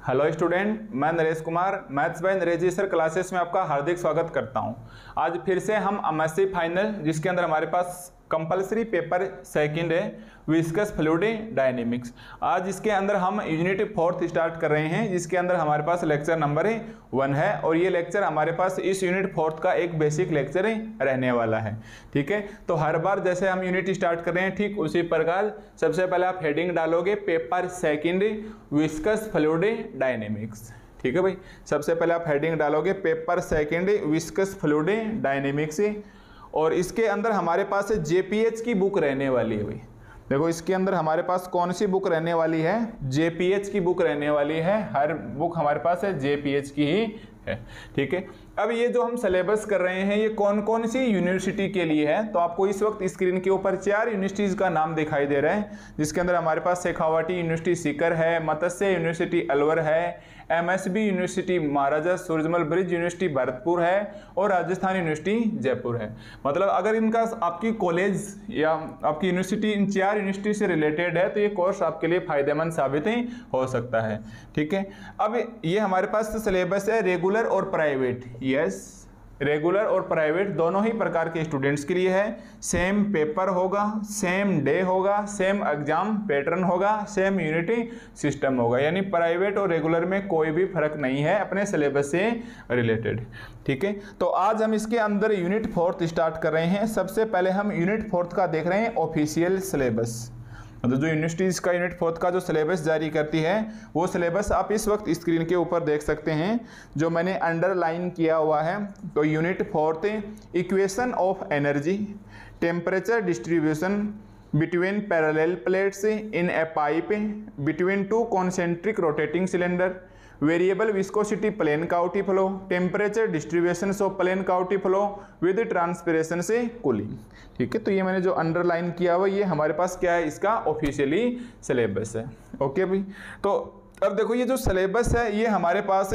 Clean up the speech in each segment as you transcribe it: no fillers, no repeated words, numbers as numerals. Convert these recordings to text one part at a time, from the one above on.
Hello student, मैं Naresh Kumar maths by Naresh sir classes में आपका हार्दिक स्वागत करता हूं। आज फिर से हम एमएससी फाइनल जिसके अंदर हमारे पास कंपलसरी पेपर सेकंड है विस्कस फ्लूइड डायनेमिक्स। आज इसके अंदर हम यूनिट 4 स्टार्ट कर रहे हैं जिसके अंदर हमारे पास लेक्चर नंबर 1 है और ये लेक्चर हमारे पास इस यूनिट 4 का एक बेसिक लेक्चर रहने वाला है। ठीक है, तो हर बार जैसे हम यूनिट स्टार्ट कर रहे हैं ठीक उसी प्रकार सबसे पहले आप हेडिंग डालोगे paper second viscous fluid dynamics. ठीक है भाई, सबसे पहले आप हेडिंग डालोगे paper second viscous fluid dynamics और इसके अंदर हमारे पास जेपीएच की बुक रहने वाली है। भाई देखो इसके अंदर हमारे पास कौन सी बुक रहने वाली है, जेपीएच की बुक रहने वाली है। हर बुक हमारे पास है जेपीएच की ही है। ठीक है, अब ये जो हम सिलेबस कर रहे हैं ये कौन कौन सी यूनिवर्सिटी के लिए है, तो आपको इस वक्त स्क्रीन के ऊपर 4 यूनिवर्सिटीज का नाम दिखाई दे रहा है जिसके अंदर हमारे पास शेखावाटी यूनिवर्सिटी सीकर है, मत्स्य यूनिवर्सिटी अलवर है, एमएसबी यूनिवर्सिटी महाराजा सूरजमल ब्रिज यूनिवर्सिटी भरतपुर है और राजस्थान यूनिवर्सिटी जयपुर है। मतलब अगर इनका आपकी कॉलेज या आपकी यूनिवर्सिटी इन 4 यूनिवर्सिटी से रिलेटेड है तो ये कोर्स आपके लिए फायदेमंद साबित ही हो सकता है। ठीक है, अब ये हमारे पास सिलेबस है रेगुलर और प्राइवेट। यस, रेगुलर और प्राइवेट दोनों ही प्रकार के स्टूडेंट्स के लिए है। सेम पेपर होगा, सेम डे होगा, सेम एग्जाम पैटर्न होगा, सेम यूनिटी सिस्टम होगा, यानी प्राइवेट और रेगुलर में कोई भी फर्क नहीं है अपने सिलेबस से रिलेटेड। ठीक है, तो आज हम इसके अंदर यूनिट 4 स्टार्ट कर रहे हैं। सबसे पहले हम यूनिट 4 का देख रहे हैं ऑफिशियल सिलेबस। मतलब जो यूनिवर्सिटीज़ का यूनिट 4 का जो सिलेबस जारी करती है वो सिलेबस आप इस वक्त स्क्रीन के ऊपर देख सकते हैं जो मैंने अंडरलाइन किया हुआ है। तो unit 4 equation of energy, temperature distribution between parallel plates in a pipe between 2 concentric rotating cylinder, variable viscosity plane Couette flow, temperature distribution of plane Couette flow with transpiration से कूलिंग। ठीक है, तो ये मैंने जो अंडरलाइन किया हुआ ये हमारे पास क्या है, इसका ऑफिशियली सिलेबस है। ओके भाई, तो अब देखो ये जो सिलेबस है ये हमारे पास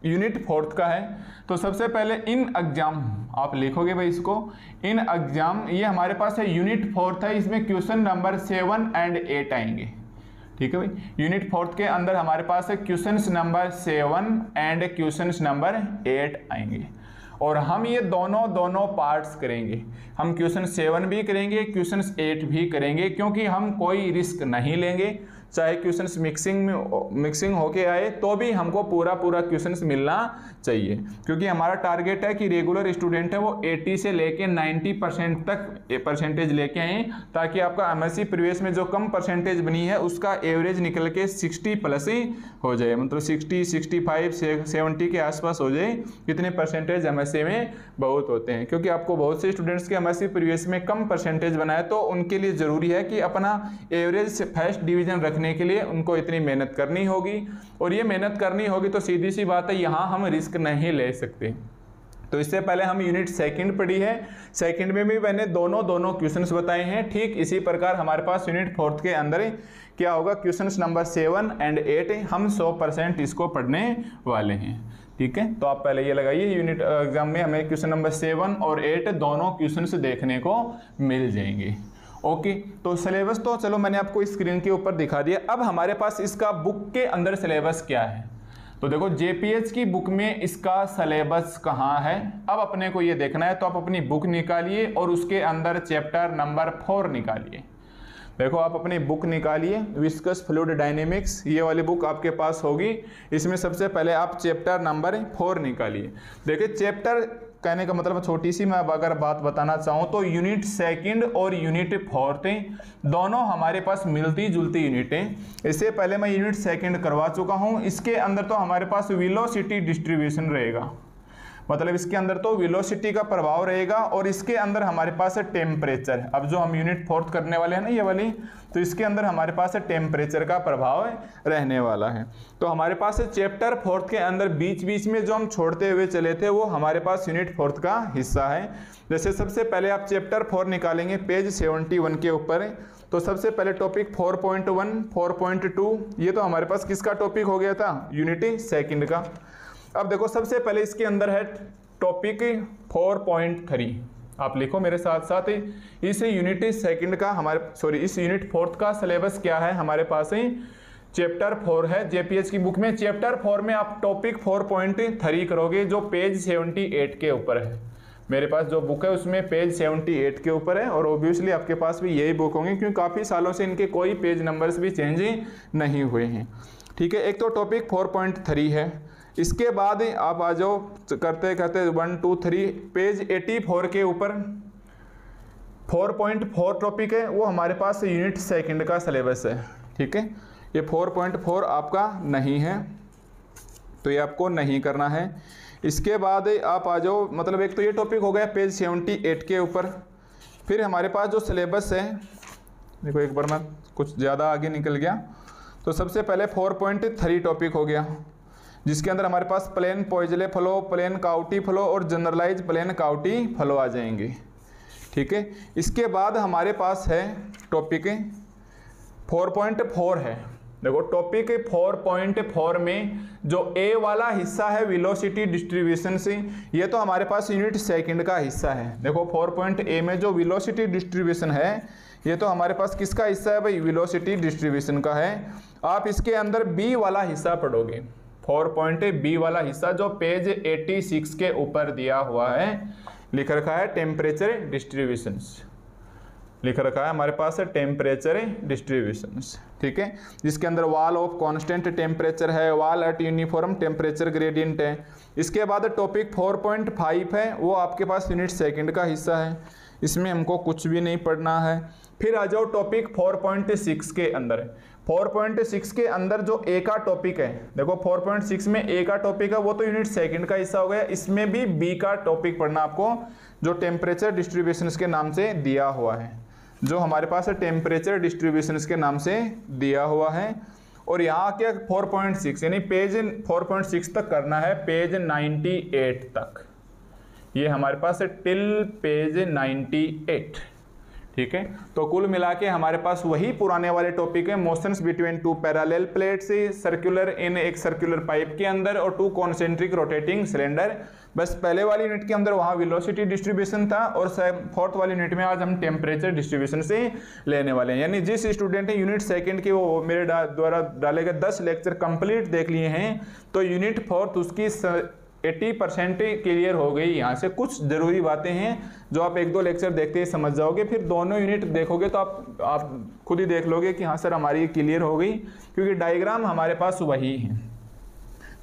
यूनिट 4 का है। तो सबसे पहले इन एग्जाम आप लिखोगे भाई इसको, इन एग्जाम ये हमारे पास है यूनिट 4 है, इसमें क्वेश्चन नंबर 7 और 8 आएंगे। ठीक है भाई, यूनिट 4 के अंदर हमारे पास है क्वेश्चंस नंबर 7 और क्वेश्चंस नंबर 8 आएंगे और हम ये दोनों पार्ट्स करेंगे। हम क्वेश्चन 7 भी करेंगे, क्वेश्चन 8 भी करेंगे, क्योंकि हम कोई रिस्क नहीं लेंगे। चाहे क्वेश्चंस मिक्सिंग होके आए तो भी हमको पूरा क्वेश्चंस मिलना चाहिए, क्योंकि हमारा टारगेट है कि रेगुलर स्टूडेंट है वो 80 से लेके 90% तक परसेंटेज लेके आए, ताकि आपका एमएससी प्रीवियस में जो कम परसेंटेज बनी है उसका एवरेज निकल के 60 प्लस ही हो जाए। मतलब 60, 65, 70 के आसपास हो जाए। कितने परसेंटेज एमएससी में बहुत होते हैं, क्योंकि आपको बहुत से स्टूडेंट्स के एमएससी प्रीवियस में कम परसेंटेज बनाए तो उनके लिए ज़रूरी है कि अपना एवरेज फर्स्ट डिवीजन रखने के लिए उनको इतनी मेहनत करनी होगी, और ये मेहनत करनी होगी तो सीधी सी बात है यहाँ हम रिस्क नहीं ले सकते। तो इससे पहले हम यूनिट 2 पढ़ी है, सेकंड में भी मैंने दोनों क्वेश्चंस बताए हैं। ठीक इसी प्रकार हमारे पास यूनिट 4 के अंदर क्या होगा, क्वेश्चंस नंबर 7 और 8 हम 100% इसको पढ़ने वाले हैं। ठीक है, तो आप पहले ये लगाइए, यूनिट एग्जाम में हमें क्वेश्चन नंबर 7 और 8 दोनों क्वेश्चंस देखने को मिल जाएंगे। ओके, तो सिलेबस तो चलो मैंने आपको स्क्रीन के ऊपर दिखा दिया। अब हमारे पास इसका बुक के अंदर सिलेबस क्या है, तो देखो जेपीएच की बुक में इसका सिलेबस कहाँ है। अब अपने को ये देखना है तो आप अपनी बुक निकालिए और उसके अंदर चैप्टर नंबर 4 निकालिए। देखो आप अपनी बुक निकालिए, विस्कस फ्लूइड डायनेमिक्स, ये वाली बुक आपके पास होगी। इसमें सबसे पहले आप चैप्टर नंबर 4 निकालिए। देखिए चैप्टर कहने का मतलब छोटी सी मैं अब अगर बात बताना चाहूँ तो यूनिट 2 और यूनिट 4 दोनों हमारे पास मिलती जुलती यूनिटें। इससे पहले मैं यूनिट 2 करवा चुका हूँ। इसके अंदर तो हमारे पास वेलोसिटी डिस्ट्रीब्यूशन रहेगा, मतलब इसके अंदर तो वेलोसिटी का प्रभाव रहेगा, और इसके अंदर हमारे पास है टेम्परेचर। अब जो हम यूनिट 4 करने वाले हैं ना ये वाली, तो इसके अंदर हमारे पास है टेम्परेचर का प्रभाव रहने वाला है। तो हमारे पास चैप्टर 4 के अंदर बीच में जो हम छोड़ते हुए चले थे वो हमारे पास यूनिट 4 का हिस्सा है। जैसे सबसे पहले आप चैप्टर 4 निकालेंगे पेज 71 के ऊपर, तो सबसे पहले टॉपिक 4.1, 4.2 ये तो हमारे पास किसका टॉपिक हो गया था, यूनिट 2 का। अब देखो सबसे पहले इसके अंदर है टॉपिक 4.3, आप लिखो मेरे साथ साथ। इस यूनिट 2 का इस यूनिट 4 का सिलेबस क्या है हमारे पास है, चैप्टर 4 है जेपीएच की बुक में। चैप्टर 4 में आप टॉपिक 4.3 करोगे जो पेज 78 के ऊपर है। मेरे पास जो बुक है उसमें पेज 78 के ऊपर है और ऑब्वियसली आपके पास भी यही बुक होंगी क्योंकि काफ़ी सालों से इनके कोई पेज नंबर्स भी चेंज नहीं हुए हैं। ठीक है, एक तो टॉपिक 4.3 है। इसके बाद आप आ जाओ करते करते 1 2 3 पेज 84 के ऊपर 4.4 टॉपिक है, वो हमारे पास यूनिट सेकंड का सिलेबस है। ठीक है, ये 4.4 आपका नहीं है तो ये आपको नहीं करना है। इसके बाद आप आ जाओ, मतलब एक तो ये टॉपिक हो गया पेज 78 के ऊपर। फिर हमारे पास जो सिलेबस है, देखो एक बार मैं कुछ ज़्यादा आगे निकल गया, तो सबसे पहले 4.3 टॉपिक हो गया जिसके अंदर हमारे पास plane Poiseuille flow, plane Couette flow और जनरलाइज प्लेन काउटी फ्लो आ जाएंगे। ठीक है, इसके बाद हमारे पास है टॉपिक 4.4 है। देखो टॉपिक 4.4 में जो ए वाला हिस्सा है वेलोसिटी डिस्ट्रीब्यूशन से, ये तो हमारे पास यूनिट सेकंड का हिस्सा है। देखो 4.A में जो वेलोसिटी डिस्ट्रीब्यूशन है ये तो हमारे पास किसका हिस्सा है भाई, वेलोसिटी डिस्ट्रीब्यूशन का है। आप इसके अंदर बी वाला हिस्सा पढ़ोगे, 4.B वाला हिस्सा जो पेज 86 के ऊपर दिया हुआ है, लिख रखा है टेम्परेचर डिस्ट्रीब्यूशंस, लिख रखा है हमारे पास टेम्परेचर डिस्ट्रीब्यूशंस। ठीक है, जिसके अंदर वाल ऑफ कांस्टेंट टेम्परेचर है, वाल एट यूनिफॉर्म टेम्परेचर ग्रेडियंट है। इसके बाद टॉपिक 4.5 है, वो आपके पास यूनिट सेकंड का हिस्सा है, इसमें हमको कुछ भी नहीं पढ़ना है। फिर आ जाओ टॉपिक 4.6 के अंदर। 4.6 के अंदर जो ए का टॉपिक है, देखो 4.6 में ए का टॉपिक है वो तो यूनिट सेकंड का हिस्सा हो गया, इसमें भी बी का टॉपिक पढ़ना आपको जो टेम्परेचर डिस्ट्रीब्यूशंस के नाम से दिया हुआ है, जो हमारे पास टेम्परेचर डिस्ट्रीब्यूशंस के नाम से दिया हुआ है। और यहाँ क्या 4.6 यानी पेज 4.6 तक करना है, पेज 98 तक, ये हमारे पास है टिल पेज 98। ठीक है, तो कुल मिला के हमारे पास वही पुराने वाले टॉपिक है, motions between two parallel plates, circular in एक सर्कुलर पाइप के अंदर और टू कॉन्सेंट्रिक रोटेटिंग सिलेंडर। बस पहले वाली यूनिट के अंदर वहाँ वेलोसिटी डिस्ट्रीब्यूशन था और फोर्थ वाली यूनिट में आज हम टेम्परेचर डिस्ट्रीब्यूशन से लेने वाले हैं। यानी जिस स्टूडेंट ने यूनिट सेकंड के वो मेरे द्वारा डाले गए 10 लेक्चर कंप्लीट देख लिए हैं तो यूनिट फोर्थ उसकी 80% क्लियर हो गई। यहाँ से कुछ ज़रूरी बातें हैं जो आप 1-2 लेक्चर देखते ही समझ जाओगे, फिर दोनों यूनिट देखोगे तो आप खुद ही देख लोगे कि हाँ सर हमारी क्लियर हो गई, क्योंकि डायग्राम हमारे पास वही है।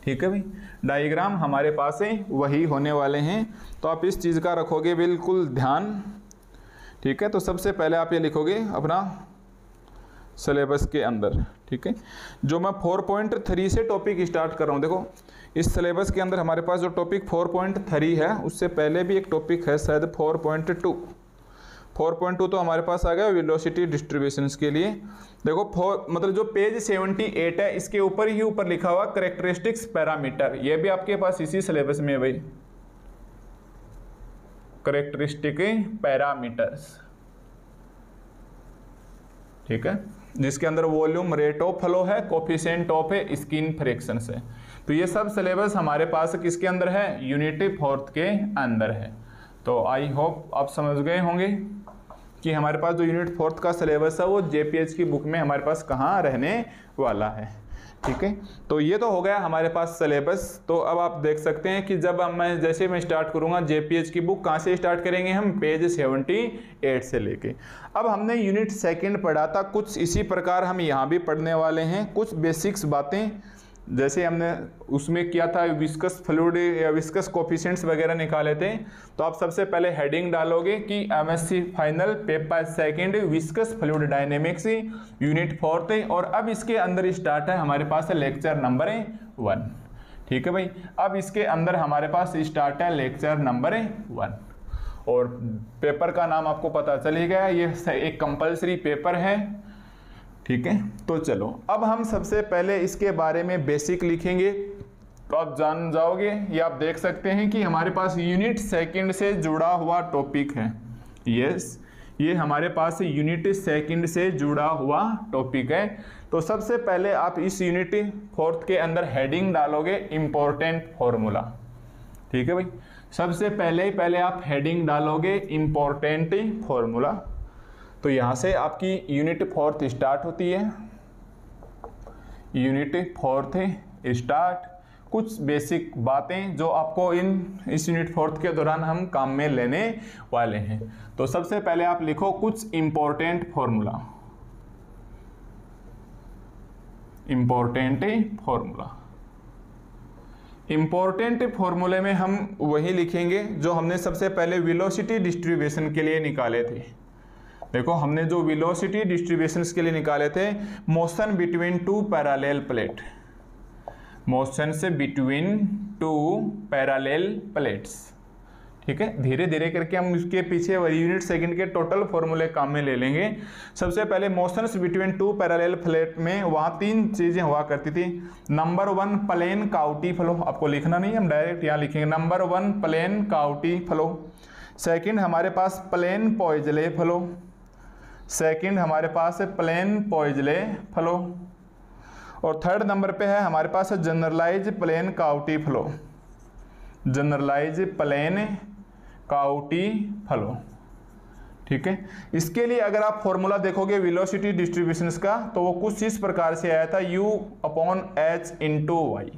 ठीक है भाई, डायग्राम हमारे पास है वही होने वाले हैं, तो आप इस चीज़ का रखोगे बिल्कुल ध्यान। ठीक है, तो सबसे पहले आप ये लिखोगे अपना सिलेबस के अंदर। ठीक है, जो मैं 4.3 से टॉपिक स्टार्ट कर रहा हूँ। देखो इस सिलेबस के अंदर हमारे पास जो टॉपिक 4.3 है उससे पहले भी एक टॉपिक है शायद 4.2। 4.2 तो हमारे पास आ गया वेलोसिटी डिस्ट्रीब्यूशंस के लिए। देखो मतलब जो पेज 78 है इसके ऊपर ही ऊपर लिखा हुआ कैरेक्टरिस्टिक्स पैरामीटर, ये भी आपके पास इसी सिलेबस में है भाई, कैरेक्टरिस्टिक पैरामीटर्स। ठीक है, जिसके अंदर वॉल्यूम, रेट ऑफ फ्लो है, कोफिशिएंट ऑफ स्किन फ्रिक्शंस है। तो ये सब सिलेबस हमारे पास किसके अंदर है, यूनिट फोर्थ के अंदर है। तो आई होप आप समझ गए होंगे कि हमारे पास जो यूनिट फोर्थ का सिलेबस है वो जेपीएच की बुक में हमारे पास कहाँ रहने वाला है। ठीक है, तो ये तो हो गया हमारे पास सिलेबस। तो अब आप देख सकते हैं कि जब जैसे मैं स्टार्ट करूंगा जेपीएच की बुक, कहाँ से स्टार्ट करेंगे हम, पेज 78 से लेके। अब हमने यूनिट सेकंड पढ़ा था, कुछ इसी प्रकार हम यहाँ भी पढ़ने वाले हैं, कुछ बेसिक्स बातें जैसे हमने उसमें किया था विस्कस फ्लूइड या विस्कस कोफिशिएंट्स वगैरह निकाले थे। तो आप सबसे पहले हेडिंग डालोगे कि MSc final paper second viscous fluid dynamics unit fourth, और अब इसके अंदर स्टार्ट है हमारे पास लेक्चर नंबर 1। ठीक है भाई, अब इसके अंदर हमारे पास स्टार्ट है लेक्चर नंबर 1 और पेपर का नाम आपको पता चल ही गया, ये एक कंपलसरी पेपर है। ठीक है, तो चलो अब हम सबसे पहले इसके बारे में बेसिक लिखेंगे तो आप जान जाओगे। ये आप देख सकते हैं कि हमारे पास यूनिट सेकंड से जुड़ा हुआ टॉपिक है। यस, ये हमारे पास यूनिट सेकंड से जुड़ा हुआ टॉपिक है। तो सबसे पहले आप इस यूनिट फोर्थ के अंदर हेडिंग डालोगे इंपॉर्टेंट फॉर्मूला। ठीक है भाई, सबसे पहले आप हेडिंग डालोगे इंपॉर्टेंट फॉर्मूला। तो यहाँ से आपकी यूनिट फोर्थ स्टार्ट होती है। Unit fourth start. कुछ बेसिक बातें जो आपको इस यूनिट फोर्थ के दौरान हम काम में लेने वाले हैं। तो सबसे पहले आप लिखो कुछ इंपॉर्टेंट फॉर्मूला। इंपॉर्टेंट फॉर्मूले में हम वही लिखेंगे जो हमने सबसे पहले वेलोसिटी डिस्ट्रीब्यूशन के लिए निकाले थे। देखो हमने जो वेलोसिटी डिस्ट्रीब्यूशन के लिए निकाले थे, motion between two parallel plate, motion से बिटवीन टू पैरेलल प्लेट्स। ठीक है, धीरे धीरे करके हम इसके पीछे यूनिट सेकंड के टोटल फॉर्मूले काम में ले लेंगे। सबसे पहले motions between two parallel plate में वहाँ तीन चीजें हुआ करती थी। नंबर 1 प्लेन काउटी फ्लो, आपको लिखना नहीं, हम डायरेक्ट यहाँ लिखेंगे number 1 plane Couette flow. Second हमारे पास प्लेन पॉइजले फ्लो, सेकंड हमारे पास प्लेन पॉइजले फ्लो। और थर्ड नंबर पे है हमारे पास generalise plane Couette flow, generalize plane Couette flow. ठीक है, इसके लिए अगर आप फॉर्मूला देखोगे वेलोसिटी डिस्ट्रीब्यूशंस का तो वो कुछ इस प्रकार से आया था, u upon h into Y,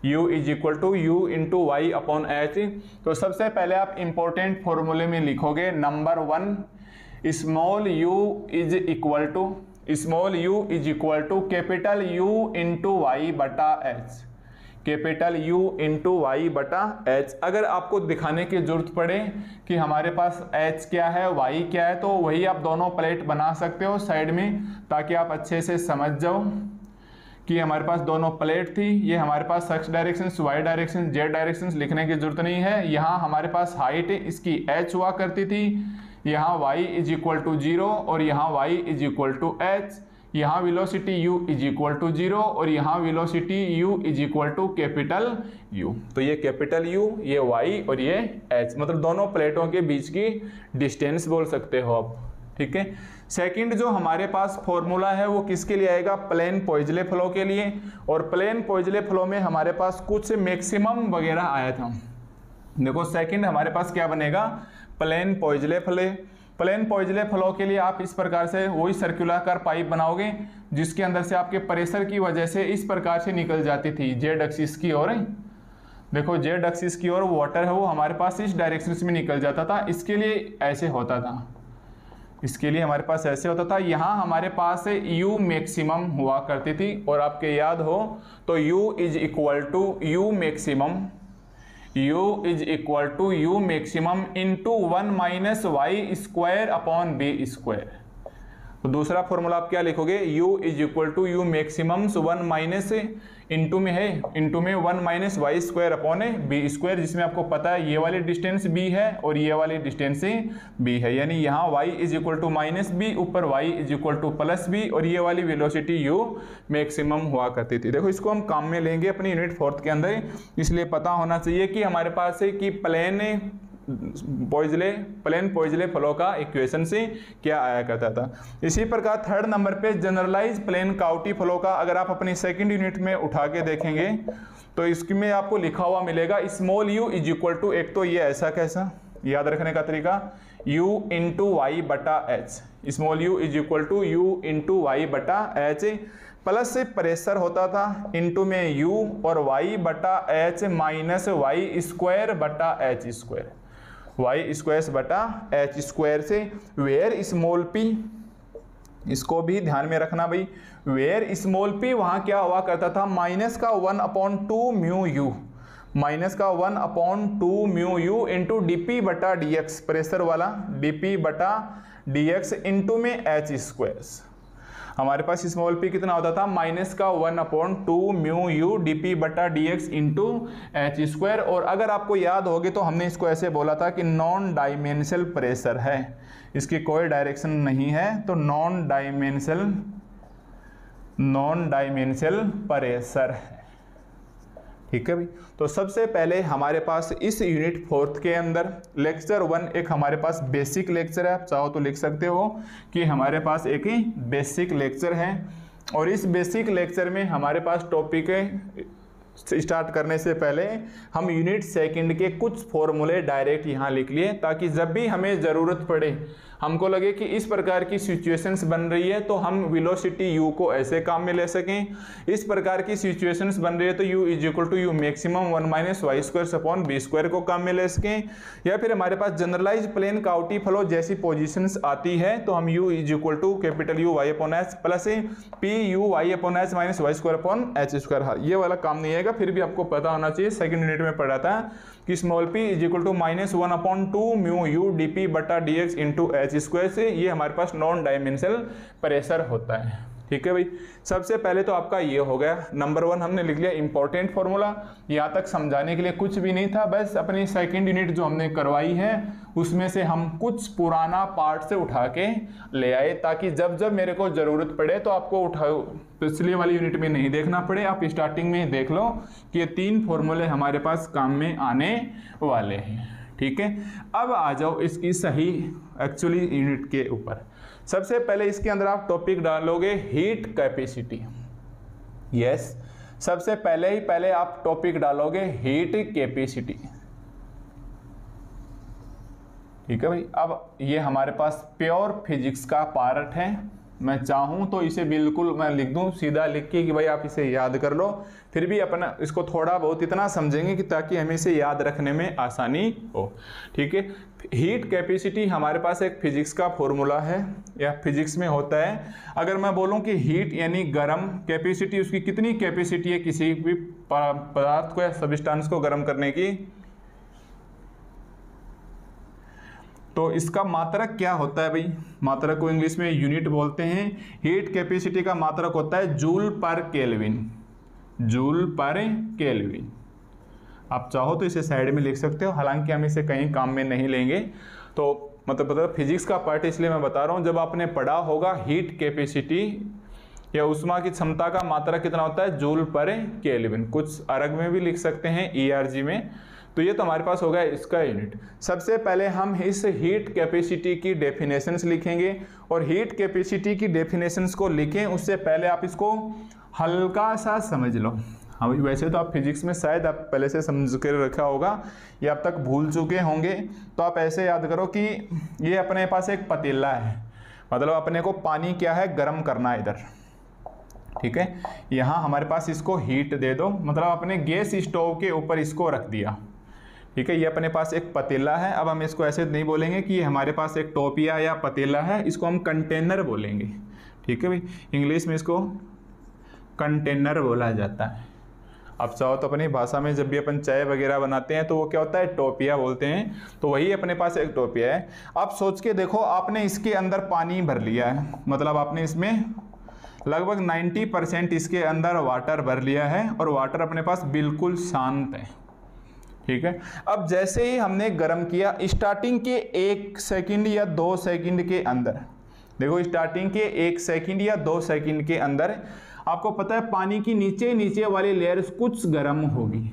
u is equal to u into Y upon h। तो सबसे पहले आप इंपॉर्टेंट फॉर्मूले में लिखोगे number 1 small u is equal to capital U into Y बटा h, capital U into Y बटा h। अगर आपको दिखाने की जरूरत पड़े कि हमारे पास h क्या है y क्या है तो वही आप दोनों प्लेट बना सकते हो साइड में, ताकि आप अच्छे से समझ जाओ कि हमारे पास दोनों प्लेट थी। ये हमारे पास x direction, y direction, z direction लिखने की जरूरत नहीं है। यहाँ हमारे पास हाइट इसकी h हुआ करती थी, यहाँ y इज इक्वल टू 0 और यहाँ y is equal to h। यहाँ velocity u is equal to 0 और यहाँ velocity u is equal to capital U। तो ये कैपिटल U, ये y और ये h, मतलब दोनों प्लेटों के बीच की डिस्टेंस बोल सकते हो आप। ठीक है, सेकंड जो हमारे पास फॉर्मूला है वो किसके लिए आएगा, प्लेन पॉइजले फ्लो के लिए। और प्लेन पॉइजले फ्लो में हमारे पास कुछ मैक्सिमम वगैरह आया था। देखो सेकंड हमारे पास क्या बनेगा, plane Poiseuille flow. Plane Poiseuille flow के लिए आप इस प्रकार से वही सर्कुलर पाइप बनाओगे जिसके अंदर से आपके प्रेशर की वजह से इस प्रकार से निकल जाती थी जेड एक्सिस की ओर। देखो जेड एक्सिस की ओर वाटर है वो हमारे पास इस डायरेक्शन में निकल जाता था। इसके लिए ऐसे होता था, इसके लिए हमारे पास ऐसे होता था। यहाँ हमारे पास U मैक्सिमम हुआ करती थी और आपके याद हो तो U is equal to U maximum, U is equal to U maximum into 1 minus Y square upon B square. तो दूसरा फॉर्मूला आप क्या लिखोगे, U is equal to U maximum 1 minus into में है, इंटू में 1 minus Y square upon B square, जिसमें आपको पता है ये वाली डिस्टेंस b है और ये वाली डिस्टेंस b है। यानी यहाँ y is equal to minus B, ऊपर y is equal to plus B और ये वाली वेलोसिटी u मैक्सिमम हुआ करती थी। देखो इसको हम काम में लेंगे अपनी यूनिट फोर्थ के अंदर, इसलिए पता होना चाहिए कि हमारे पास है कि प्लेन पॉइजले फ्लो का इक्वेशन से क्या आया करता था। इसी प्रकार थर्ड नंबर पे जनरलाइज प्लेन काउटी फ्लो का अगर आप अपनी सेकंड यूनिट में उठा के देखेंगे तो इसमें आपको लिखा हुआ मिलेगा small u is equal to, एक तो ये ऐसा कैसा याद रखने का तरीका, u इंटू वाई बटा h, small u is equal to u into Y बटा h, प्लस से प्रेशर होता था इंटू में u और y बटा h माइनस वाई स्क्वायर बटा h स्क्वायर, वाई स्क्वायर बटा h स्क्वायर से वेयर स्मॉल p, इसको भी ध्यान में रखना भाई, वेयर स्मॉल p वहाँ क्या हुआ करता था, माइनस का 1/2 म्यू u, माइनस का 1/2 म्यू u इंटू डी बटा डी एक्स, प्रेशर वाला डी बटा डी एक्स इंटू में h स्क्वायर। हमारे पास स्मॉल p कितना होता था, माइनस का 1/2 म्यू u डी बटा D X into H square. और अगर आपको याद होगी तो हमने इसको ऐसे बोला था कि नॉन डायमेंशनल प्रेशर है, इसकी कोई डायरेक्शन नहीं है, तो नॉन डायमेंशनल प्रेशर है। ठीक है भाई, तो सबसे पहले हमारे पास इस यूनिट फोर्थ के अंदर लेक्चर 1 एक हमारे पास बेसिक लेक्चर है, आप चाहो तो लिख सकते हो कि हमारे पास एक ही बेसिक लेक्चर है। और इस बेसिक लेक्चर में हमारे पास टॉपिक स्टार्ट करने से पहले हम यूनिट सेकंड के कुछ फॉर्मूले डायरेक्ट यहाँ लिख लिए, ताकि जब भी हमें ज़रूरत पड़े हमको लगे कि इस प्रकार की सिचुएशंस बन रही है तो हम वेलोसिटी u को ऐसे काम में ले सकें, इस प्रकार की सिचुएशंस बन रही है तो u is equal to U maximum 1 minus Y square upon B square को काम में ले सकें, या फिर हमारे पास जनरलाइज प्लेन काउटी फ्लो जैसी पोजीशंस आती है तो हम u is equal to capital U Y upon H plus P U Y upon H minus Y square upon H square, ये वाला काम नहीं आएगा। फिर भी आपको पता होना चाहिए, सेकंड यूनिट में पढ़ा था कि small p is equal to minus 1 upon 2 mu U D P बटा D X into H square से ये हमारे पास नॉन डायमेंशनल प्रेशर होता है। ठीक है भाई, सबसे पहले तो आपका ये हो गया नंबर 1 हमने लिख लिया इंपॉर्टेंट फॉर्मूला। यहाँ तक समझाने के लिए कुछ भी नहीं था, बस अपनी सेकंड यूनिट जो हमने करवाई है उसमें से हम कुछ पुराना पार्ट से उठा के ले आए ताकि जब जब मेरे को ज़रूरत पड़े तो आपको उठाओ पिछली वाली यूनिट में नहीं देखना पड़े, आप स्टार्टिंग में ही देख लो कि ये 3 फॉर्मूले हमारे पास काम में आने वाले हैं। ठीक है, अब आ जाओ इसकी सही एक्चुअली यूनिट के ऊपर। सबसे पहले इसके अंदर आप टॉपिक डालोगे हीट कैपेसिटी। यस, सबसे पहले आप टॉपिक डालोगे हीट कैपेसिटी। ठीक है भाई, अब ये हमारे पास प्योर फिजिक्स का पार्ट है। मैं चाहूं तो इसे बिल्कुल मैं लिख दूं सीधा लिख के कि भाई आप इसे याद कर लो, फिर भी अपना इसको थोड़ा बहुत इतना समझेंगे कि ताकि हमें इसे याद रखने में आसानी हो। ठीक है, हीट कैपेसिटी हमारे पास एक फिजिक्स का फॉर्मूला है या फिजिक्स में होता है। अगर मैं बोलूं कि हीट यानी गर्म, कैपेसिटी उसकी कितनी कैपेसिटी है किसी भी पदार्थ को या सब्सटेंस को गर्म करने की, तो इसका मात्रक क्या होता है भाई? मात्रक को इंग्लिश में यूनिट बोलते हैं। हीट कैपेसिटी का मात्रक होता है जूल पर केल्विन, जूल पर केल्विन। आप चाहो तो इसे साइड में लिख सकते हो, हालांकि हम इसे कहीं काम में नहीं लेंगे। तो मतलब फिजिक्स का पार्ट इसलिए मैं बता रहा हूँ, जब आपने पढ़ा होगा हीट कैपेसिटी या उष्मा की क्षमता का मात्रक कितना होता है जूल पर केल्विन, कुछ अर्ग में भी लिख सकते हैं ERG में। तो ये तो हमारे पास हो गया इसका यूनिट। सबसे पहले हम इस हीट कैपेसिटी की डेफिनेशंस लिखेंगे, और हीट कैपेसिटी की डेफिनेशंस को लिखें उससे पहले आप इसको हल्का सा समझ लो। हाँ, वैसे तो आप फिजिक्स में शायद आप पहले से समझ कर रखा होगा या अब तक भूल चुके होंगे, तो आप ऐसे याद करो कि ये अपने पास एक पतीला है, मतलब अपने को पानी क्या है गर्म करना है इधर। ठीक है, यहाँ हमारे पास इसको हीट दे दो, मतलब अपने गैस स्टोव के ऊपर इसको रख दिया। ठीक है, ये अपने पास एक पतीला है। अब हम इसको ऐसे नहीं बोलेंगे कि ये हमारे पास एक टोपिया या पतीला है, इसको हम कंटेनर बोलेंगे। ठीक है भाई, इंग्लिश में इसको कंटेनर बोला जाता है। आप चाहो तो अपनी भाषा में जब भी अपन चाय वगैरह बनाते हैं तो वो क्या होता है टोपिया बोलते हैं, तो वही अपने पास एक टोपिया है। आप सोच के देखो, आपने इसके अंदर पानी भर लिया है, मतलब आपने इसमें लगभग 90% इसके अंदर वाटर भर लिया है और वाटर अपने पास बिल्कुल शांत है। ठीक है, अब जैसे ही हमने गर्म किया, स्टार्टिंग के 1 सेकंड या 2 सेकंड के अंदर, देखो स्टार्टिंग के 1 सेकंड या 2 सेकंड के अंदर आपको पता है पानी की नीचे वाली लेयर्स कुछ गर्म होगी,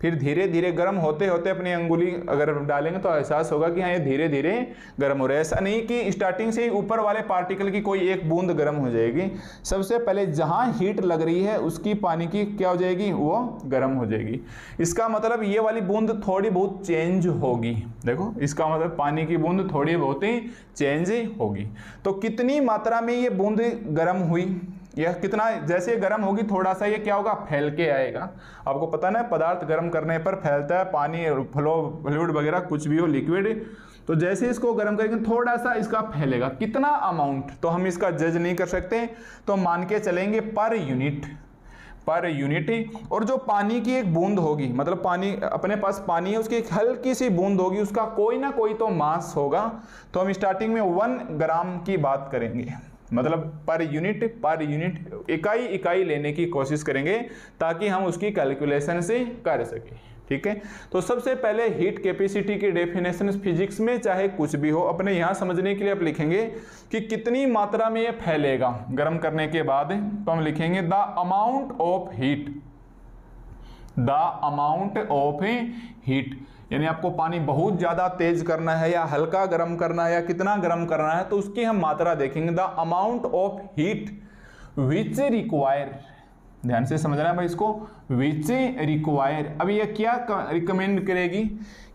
फिर धीरे धीरे गर्म होते होते अपनी अंगुली अगर डालेंगे तो एहसास होगा कि हाँ ये धीरे धीरे गर्म हो रहा है। ऐसा नहीं कि स्टार्टिंग से ही ऊपर वाले पार्टिकल की कोई एक बूंद गर्म हो जाएगी, सबसे पहले जहाँ हीट लग रही है उसकी पानी की क्या हो जाएगी, वो गर्म हो जाएगी। इसका मतलब ये वाली बूंद थोड़ी बहुत चेंज होगी। देखो इसका मतलब पानी की बूंद थोड़ी बहुत ही चेंज होगी। तो कितनी मात्रा में ये बूंद गर्म हुई, यह कितना, जैसे गर्म होगी थोड़ा सा ये क्या होगा, फैल के आएगा। आपको पता ना पदार्थ गर्म करने पर फैलता है, पानी फ्लूइड वगैरह कुछ भी हो लिक्विड, तो जैसे इसको गर्म करेंगे थोड़ा सा इसका फैलेगा। कितना अमाउंट तो हम इसका जज नहीं कर सकते, तो मान के चलेंगे पर यूनिट, पर यूनिट। और जो पानी की एक बूंद होगी, मतलब पानी अपने पास पानी है उसकी एक हल्की सी बूंद होगी, उसका कोई ना कोई तो मास होगा, तो हम स्टार्टिंग में 1 ग्राम की बात करेंगे, मतलब पर यूनिट इकाई लेने की कोशिश करेंगे ताकि हम उसकी कैलकुलेशन से कर सकें। ठीक है, तो सबसे पहले हीट कैपेसिटी की डेफिनेशन फिजिक्स में चाहे कुछ भी हो, अपने यहाँ समझने के लिए आप लिखेंगे कि कितनी मात्रा में ये फैलेगा गर्म करने के बाद, तो हम लिखेंगे the amount of heat, the amount of heat, यानी आपको पानी बहुत ज़्यादा तेज करना है या हल्का गर्म करना है या कितना गर्म करना है, तो उसकी हम मात्रा देखेंगे। The amount of heat which require, ध्यान से समझना है भाई इसको, विच रिक्वायर। अब ये क्या रिकमेंड करेगी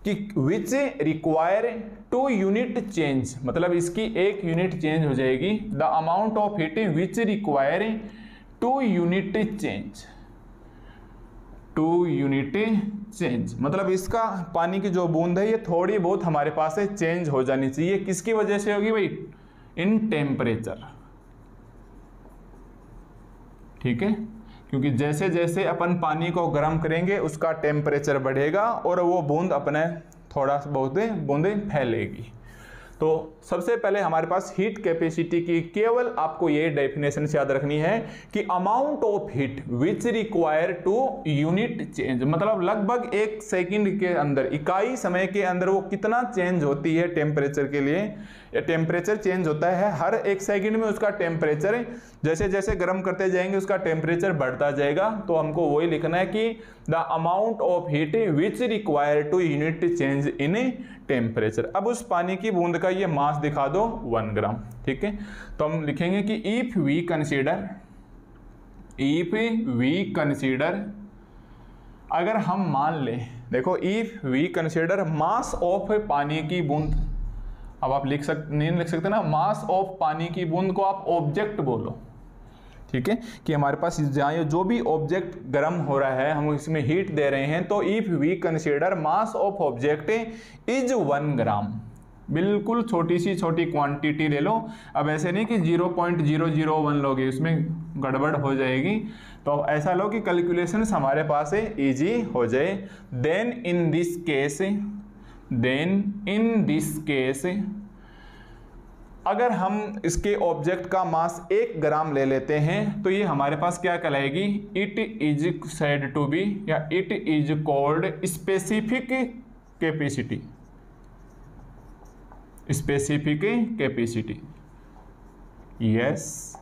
कि विच रिक्वायर 2 यूनिट चेंज, मतलब इसकी 1 यूनिट चेंज हो जाएगी। The amount of heat which require 2 unit change, 2 unit change, मतलब इसका पानी की जो बूंद है ये थोड़ी बहुत हमारे पास से चेंज हो जानी चाहिए। किसकी वजह से होगी भाई? इन टेम्परेचर, ठीक है, क्योंकि जैसे जैसे अपन पानी को गर्म करेंगे उसका टेम्परेचर बढ़ेगा और वो बूंद अपने थोड़ा बहुत बूंदें फैलेगी। तो सबसे पहले हमारे पास हीट कैपेसिटी की केवल आपको ये डेफिनेशन याद रखनी है कि amount of heat which require 2 unit change, मतलब लगभग 1 सेकंड के अंदर, इकाई समय के अंदर वो कितना चेंज होती है टेम्परेचर के लिए। ये टेम्परेचर चेंज होता है हर 1 सेकंड में, उसका टेम्परेचर जैसे जैसे गर्म करते जाएंगे उसका टेम्परेचर बढ़ता जाएगा। तो हमको वही लिखना है कि the amount of heat which require 2 unit change in temperature. अब उस पानी की बूंद का ये मास दिखा दो 1 ग्राम, ठीक है। तो हम लिखेंगे कि इफ वी कंसीडर, अगर हम मान लें, देखो if we consider mass of पानी की बूंद, अब आप नहीं लिख सकते ना, मास ऑफ पानी की बूंद को आप ऑब्जेक्ट बोलो, ठीक है, कि हमारे पास जहाँ जो भी ऑब्जेक्ट गर्म हो रहा है हम इसमें हीट दे रहे हैं। तो if we consider mass of object is 1 gram, बिल्कुल छोटी सी छोटी क्वांटिटी ले लो। अब ऐसे नहीं कि 0.001 लोगे, उसमें गड़बड़ हो जाएगी। तो ऐसा लो कि कैलकुलेशंस हमारे पास इजी हो जाए। देन इन दिस केस अगर हम इसके ऑब्जेक्ट का मास 1 ग्राम ले लेते हैं तो ये हमारे पास क्या कहलाएगी? It is said to be, या it is called specific capacity. Specific capacity, yes.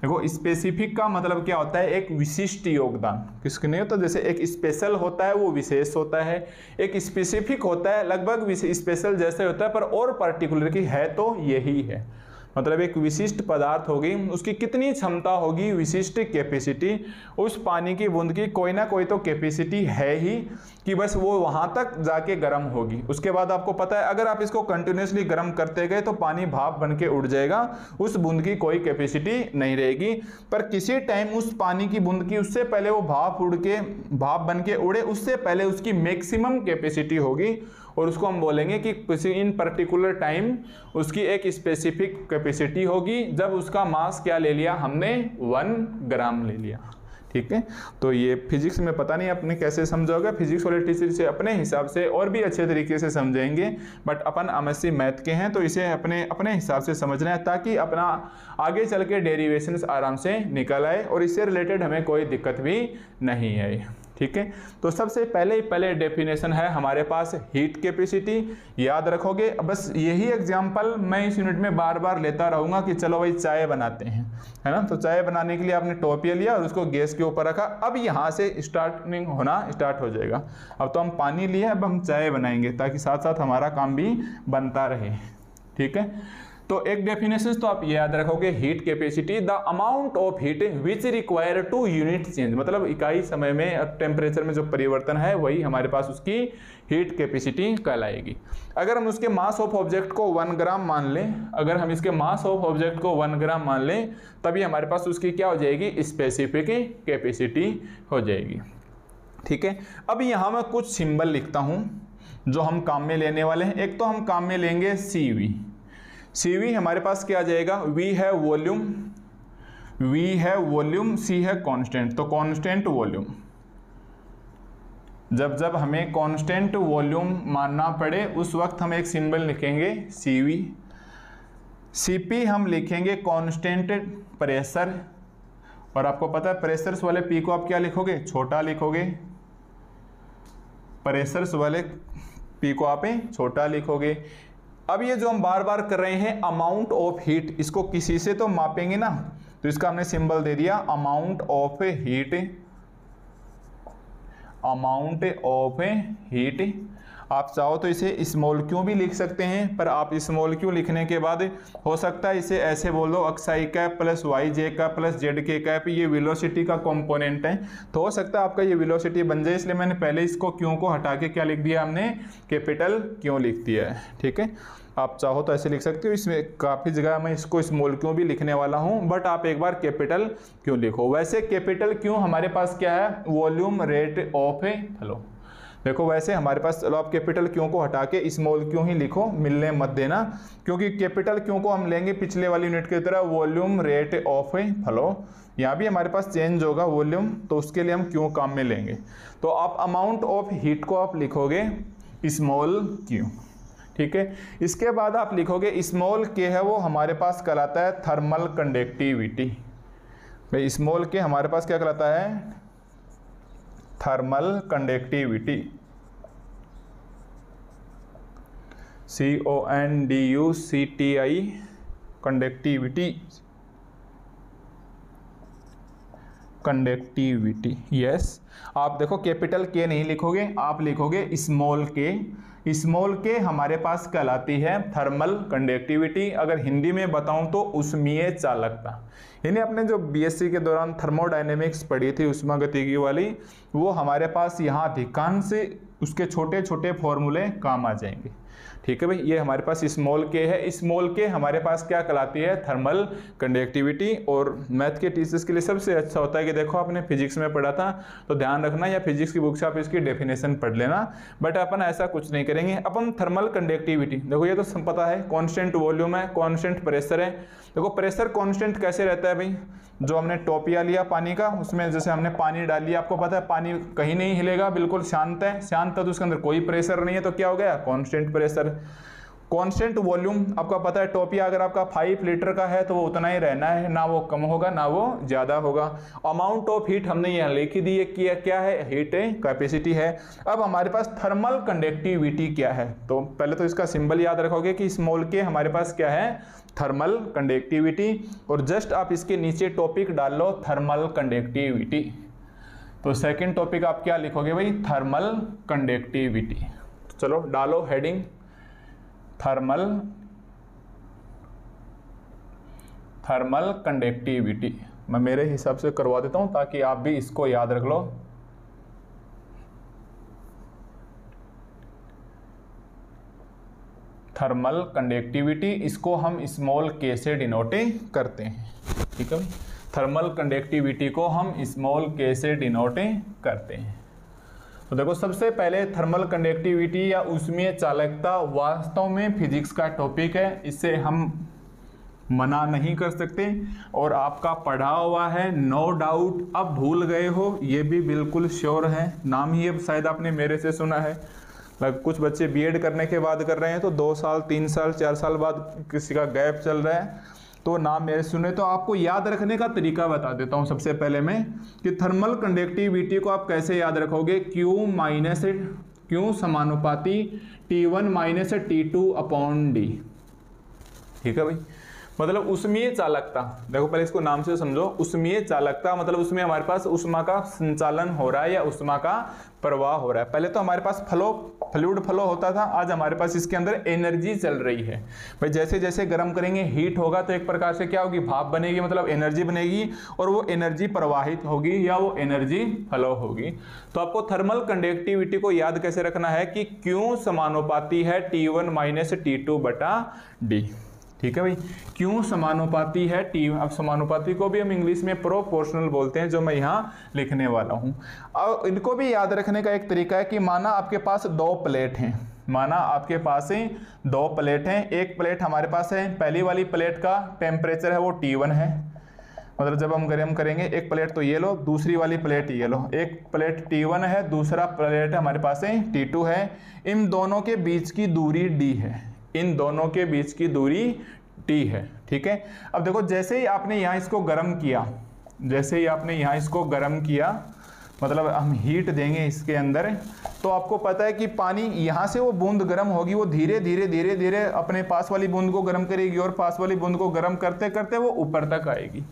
देखो स्पेसिफिक का मतलब क्या होता है? एक विशिष्ट योगदान। किसके नहीं होता? जैसे एक स्पेशल होता है वो विशेष होता है, एक स्पेसिफिक होता है लगभग स्पेशल जैसे होता है पर और पर्टिकुलर की है तो यही है। मतलब एक विशिष्ट पदार्थ होगी, उसकी कितनी क्षमता होगी, विशिष्ट कैपेसिटी। उस पानी की बूंद की कोई ना कोई तो कैपेसिटी है ही कि बस वो वहां तक जाके गर्म होगी। उसके बाद आपको पता है अगर आप इसको कंटिन्यूसली गर्म करते गए तो पानी भाप बन के उड़ जाएगा, उस बूंद की कोई कैपेसिटी नहीं रहेगी। पर किसी टाइम उस पानी की बूंद की उससे पहले वो भाप बन के उड़े, उससे पहले उसकी मैक्सिमम कैपेसिटी होगी और उसको हम बोलेंगे कि किसी इन पर्टिकुलर टाइम उसकी एक स्पेसिफिक कैपेसिटी होगी जब उसका मास क्या ले लिया हमने? 1 ग्राम ले लिया, ठीक है। तो ये फिजिक्स में पता नहीं आपने कैसे समझोगे, फिजिक्स वाले टीचर से अपने हिसाब से और भी अच्छे तरीके से समझेंगे, बट अपन एमएससी मैथ के हैं तो इसे अपने हिसाब से समझना है ताकि अपना आगे चल के डेरिवेशंस आराम से निकल आए और इससे रिलेटेड हमें कोई दिक्कत भी नहीं आए, ठीक है। तो सबसे पहले डेफिनेशन है हमारे पास हीट कैपेसिटी। याद रखोगे, बस यही एग्जांपल मैं इस यूनिट में बार बार लेता रहूंगा कि चलो भाई चाय बनाते हैं, है ना। तो चाय बनाने के लिए आपने टोपिया लिया और उसको गैस के ऊपर रखा, अब यहाँ से स्टार्टिंग होना स्टार्ट हो जाएगा। अब तो हम पानी लिए, अब हम चाय बनाएंगे ताकि साथ साथ हमारा काम भी बनता रहे, ठीक है। तो एक डेफिनेशन तो आप ये याद रखोगे, heat capacity the amount of heat which require 2 unit change, मतलब इकाई समय में टेम्परेचर में जो परिवर्तन है वही हमारे पास उसकी हीट कैपेसिटी कहलाएगी। अगर हम उसके मास ऑफ ऑब्जेक्ट को 1 ग्राम मान लें, अगर हम इसके मास ऑफ ऑब्जेक्ट को 1 ग्राम मान लें तभी हमारे पास उसकी क्या हो जाएगी? स्पेसिफिक कैपेसिटी हो जाएगी, ठीक है। अब यहाँ मैं कुछ सिंबल लिखता हूँ जो हम काम में लेने वाले हैं। एक तो हम काम में लेंगे CV हमारे पास क्या आ जाएगा? V है वॉल्यूम, C है कांस्टेंट, तो कांस्टेंट वॉल्यूम। जब हमें कांस्टेंट वॉल्यूम मानना पड़े उस वक्त हम एक सिंबल लिखेंगे CV। CP हम लिखेंगे कांस्टेंट प्रेशर, और आपको पता है प्रेशर्स वाले P को आप क्या लिखोगे? छोटा लिखोगे। प्रेशर्स वाले P को आप छोटा लिखोगे। अब ये जो हम बार बार कर रहे हैं अमाउंट ऑफ हीट, इसको किसी से तो मापेंगे ना, तो इसका हमने सिंबल दे दिया अमाउंट ऑफ हीट। आप चाहो तो इसे स्मॉल क्यू भी लिख सकते हैं, पर आप स्मॉल क्यू लिखने के बाद हो सकता है इसे ऐसे बोल दो XI cap plus YJ cap plus ZK cap, ये वेलोसिटी का कंपोनेंट है, तो हो सकता है आपका ये वेलोसिटी बन जाए, इसलिए मैंने पहले इसको क्यू को हटा के क्या लिख दिया, हमने कैपिटल क्यू लिख दिया है। ठीक है, आप चाहो तो ऐसे लिख सकते हो, इसमें काफ़ी जगह मैं इसको स्मॉल क्यू भी लिखने वाला हूं, बट आप एक बार कैपिटल क्यू लिखो। वैसे कैपिटल क्यू हमारे पास क्या है, वॉल्यूम रेट ऑफ फ्लो। देखो वैसे हमारे पास, चलो आप कैपिटल क्यू को हटा के स्मॉल क्यू ही लिखो, मिलने मत देना, क्योंकि कैपिटल क्यू को हम लेंगे पिछले वाली यूनिट की तरह वॉल्यूम रेट ऑफ फ्लो, यहाँ भी हमारे पास चेंज होगा वॉल्यूम, तो उसके लिए हम क्यू काम में लेंगे। तो आप अमाउंट ऑफ हीट को आप लिखोगे स्मॉल क्यू। ठीक है, इसके बाद आप लिखोगे स्मॉल के है वो हमारे पास कहलाता है थर्मल कंडक्टिविटी। भाई स्मॉल के हमारे पास क्या कहलाता है, thermal conductivity, CONDUCTI conductivity. Yes, आप देखो कैपिटल के नहीं लिखोगे, आप लिखोगे स्मॉल के। स्मॉल के हमारे पास कहलाती है थर्मल कंडक्टिविटी। अगर हिंदी में बताऊं तो उष्मीय चालकता, यानी आपने जो बीएससी के दौरान थर्मोडायनेमिक्स पढ़ी थी उष्मागतिकी वाली, वो हमारे पास यहाँ अधिकांश उसके छोटे छोटे फॉर्मूले काम आ जाएंगे। ठीक है भाई, ये हमारे पास स्मॉल के है। स्मॉल के हमारे पास क्या कहलाती है, थर्मल कंडक्टिविटी। और मैथ के टीचर्स के लिए सबसे अच्छा होता है कि देखो आपने फिजिक्स में पढ़ा था तो ध्यान रखना, या फिजिक्स की बुक से आप इसकी डेफिनेशन पढ़ लेना, बट अपन ऐसा कुछ नहीं करेंगे। अपन थर्मल कंडक्टिविटी, देखो ये तो पता है कांस्टेंट वॉल्यूम है, कांस्टेंट प्रेशर है। देखो प्रेशर कांस्टेंट कैसे रहता है भाई, जो हमने टोपिया लिया पानी का, उसमें जैसे हमने पानी डाल लिया, आपको पता है पानी कहीं नहीं हिलेगा, बिल्कुल शांत है, शांत है तो उसके अंदर कोई प्रेशर नहीं है, तो क्या हो गया, कांस्टेंट प्रेशर। कांस्टेंट वॉल्यूम आपका पता है, टोपिया अगर आपका 5 लीटर का है तो वो उतना ही रहना है, ना वो कम होगा ना वो ज्यादा होगा। अमाउंट ऑफ हीट हमने यहाँ लिख ही दी है, क्या है, हीट कैपेसिटी है। अब हमारे पास थर्मल कंडक्टिविटी क्या है, तो पहले तो इसका सिंबल याद रखोगे कि स्मॉल के हमारे पास क्या है, थर्मल कंडक्टिविटी, और जस्ट आप इसके नीचे टॉपिक डाल लो थर्मल कंडक्टिविटी। तो सेकंड टॉपिक आप क्या लिखोगे भाई, थर्मल कंडक्टिविटी। चलो डालो हेडिंग थर्मल कंडक्टिविटी। मैं मेरे हिसाब से करवा देता हूं ताकि आप भी इसको याद रख लो। थर्मल कंडक्टिविटी, इसको हम स्मॉल के से डिनोट करते हैं। ठीक है, थर्मल कंडक्टिविटी को हम स्मॉल के से डिनोट करते हैं। तो देखो सबसे पहले थर्मल कंडक्टिविटी या ऊष्मीय चालकता वास्तव में फिजिक्स का टॉपिक है, इससे हम मना नहीं कर सकते, और आपका पढ़ा हुआ है नो डाउट। अब भूल गए हो ये भी बिल्कुल श्योर है, नाम ही अब शायद आपने मेरे से सुना है। कुछ बच्चे बीएड करने के बाद कर रहे हैं तो 2 साल 3 साल 4 साल बाद किसी का गैप चल रहा है, तो नाम मेरे सुने। तो आपको याद रखने का तरीका बता देता हूं सबसे पहले मैं, कि थर्मल कंडक्टिविटी को आप कैसे याद रखोगे, Q समानुपाती T1 minus T2 upon D। ठीक है भाई, मतलब ऊष्मीय चालकता, देखो पहले इसको नाम से समझो। ऊष्मीय चालकता मतलब उसमें हमारे पास ऊष्मा का संचालन हो रहा है या ऊष्मा का प्रवाह हो रहा है। पहले तो हमारे पास फ्लूइड फ्लो होता था, आज हमारे पास इसके अंदर एनर्जी चल रही है। भाई जैसे जैसे गर्म करेंगे हीट होगा तो एक प्रकार से क्या होगी, भाप बनेगी, मतलब एनर्जी बनेगी, और वो एनर्जी प्रवाहित होगी या वो एनर्जी फ्लो होगी। तो आपको थर्मल कंडक्टिविटी को याद कैसे रखना है कि Q समानुपाती है T1 माइनस T2 बटा D। ठीक है भाई, क्यों समानुपाती है T। अब समानुपाती को भी हम इंग्लिश में प्रोपोर्शनल बोलते हैं, जो मैं यहाँ लिखने वाला हूँ। अब इनको भी याद रखने का एक तरीका है कि माना आपके पास 2 प्लेट हैं, माना आपके पास 2 प्लेट हैं। एक प्लेट हमारे पास है, पहली वाली प्लेट का टेम्परेचर है वो T1 है, मतलब जब हम गर्म करेंगे, एक प्लेट तो ये लो, दूसरी वाली प्लेट ये लो। एक प्लेट T1 है, दूसरा प्लेट हमारे पास T2 है। इन दोनों के बीच की दूरी D है, इन दोनों के बीच की दूरी T है। ठीक है, अब देखो जैसे ही आपने यहाँ इसको गर्म किया, जैसे ही आपने यहाँ इसको गर्म किया मतलब हम हीट देंगे इसके अंदर, तो आपको पता है कि पानी यहाँ से वो बूंद गर्म होगी, वो धीरे धीरे धीरे धीरे अपने पास वाली बूंद को गर्म करेगी और पास वाली बूंद को गर्म करते करते वो ऊपर तक आएगी।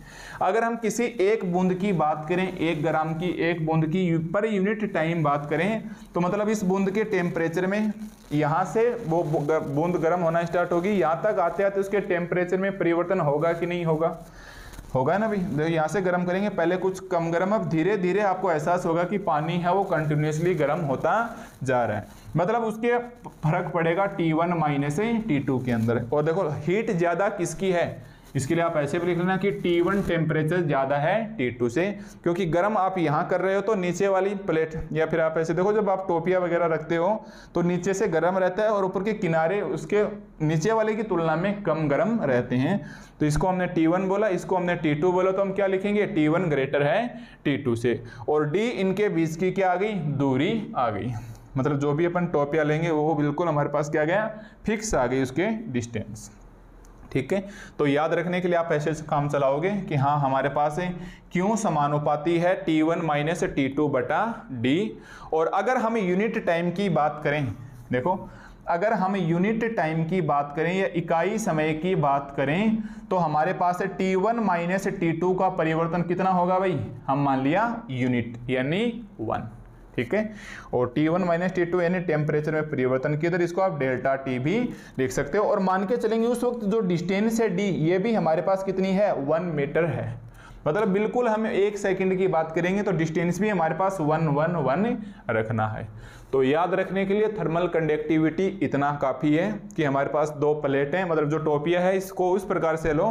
अगर हम किसी एक बूंद की बात करें, 1 ग्राम की एक बूंद की पर यूनिट टाइम बात करें, तो मतलब इस बूंद के टेम्परेचर में यहाँ से वो बूंद गर्म होना स्टार्ट होगी, यहाँ तक आते आते उसके टेम्परेचर में परिवर्तन होगा कि नहीं होगा? होगा ना भाई। यहाँ से गर्म करेंगे, पहले कुछ कम गर्म, अब धीरे धीरे आपको एहसास होगा कि पानी है वो कंटिन्यूसली गर्म होता जा रहा है। मतलब उसके फर्क पड़ेगा T1 माइनस T2 के अंदर। और देखो हीट ज़्यादा किसकी है, इसके लिए आप ऐसे भी लिख लेना कि T1 टेम्परेचर ज़्यादा है T2 से, क्योंकि गर्म आप यहाँ कर रहे हो तो नीचे वाली प्लेट, या फिर आप ऐसे देखो जब आप टोपिया वगैरह रखते हो तो नीचे से गर्म रहता है और ऊपर के किनारे उसके नीचे वाले की तुलना में कम गर्म रहते हैं। तो इसको हमने T1 बोला, इसको हमने T2 बोला, तो हम क्या लिखेंगे? T1 ग्रेटर है T2 से। और D इनके बीच की क्या आ गई? दूरी आ गई। मतलब जो भी अपन टोपिया लेंगे वो बिल्कुल हमारे पास क्या गया? फिक्स आ गई उसके डिस्टेंस। ठीक है, तो याद रखने के लिए आप ऐसे काम चलाओगे कि हाँ हमारे पास है क्यों समानुपाती है T1 माइनस T2 बटा D। और अगर हम यूनिट टाइम की बात करें, देखो अगर हम यूनिट टाइम की बात करें या इकाई समय की बात करें, तो हमारे पास है T1 माइनस T2 का परिवर्तन कितना होगा भाई? हम मान लिया यूनिट यानी 1। ठीक है, और T1 माइनस T2 यानी टेम्परेचर में परिवर्तन की, इधर इसको आप डेल्टा T भी लिख सकते हो। और मान के चलेंगे उस वक्त जो डिस्टेंस है D, ये भी हमारे पास कितनी है? 1 मीटर है। मतलब बिल्कुल हम 1 सेकंड की बात करेंगे तो डिस्टेंस भी हमारे पास 1 1 1 रखना है। तो याद रखने के लिए थर्मल कंडक्टिविटी इतना काफ़ी है कि हमारे पास 2 प्लेट हैं, मतलब जो टोपिया है इसको उस प्रकार से लो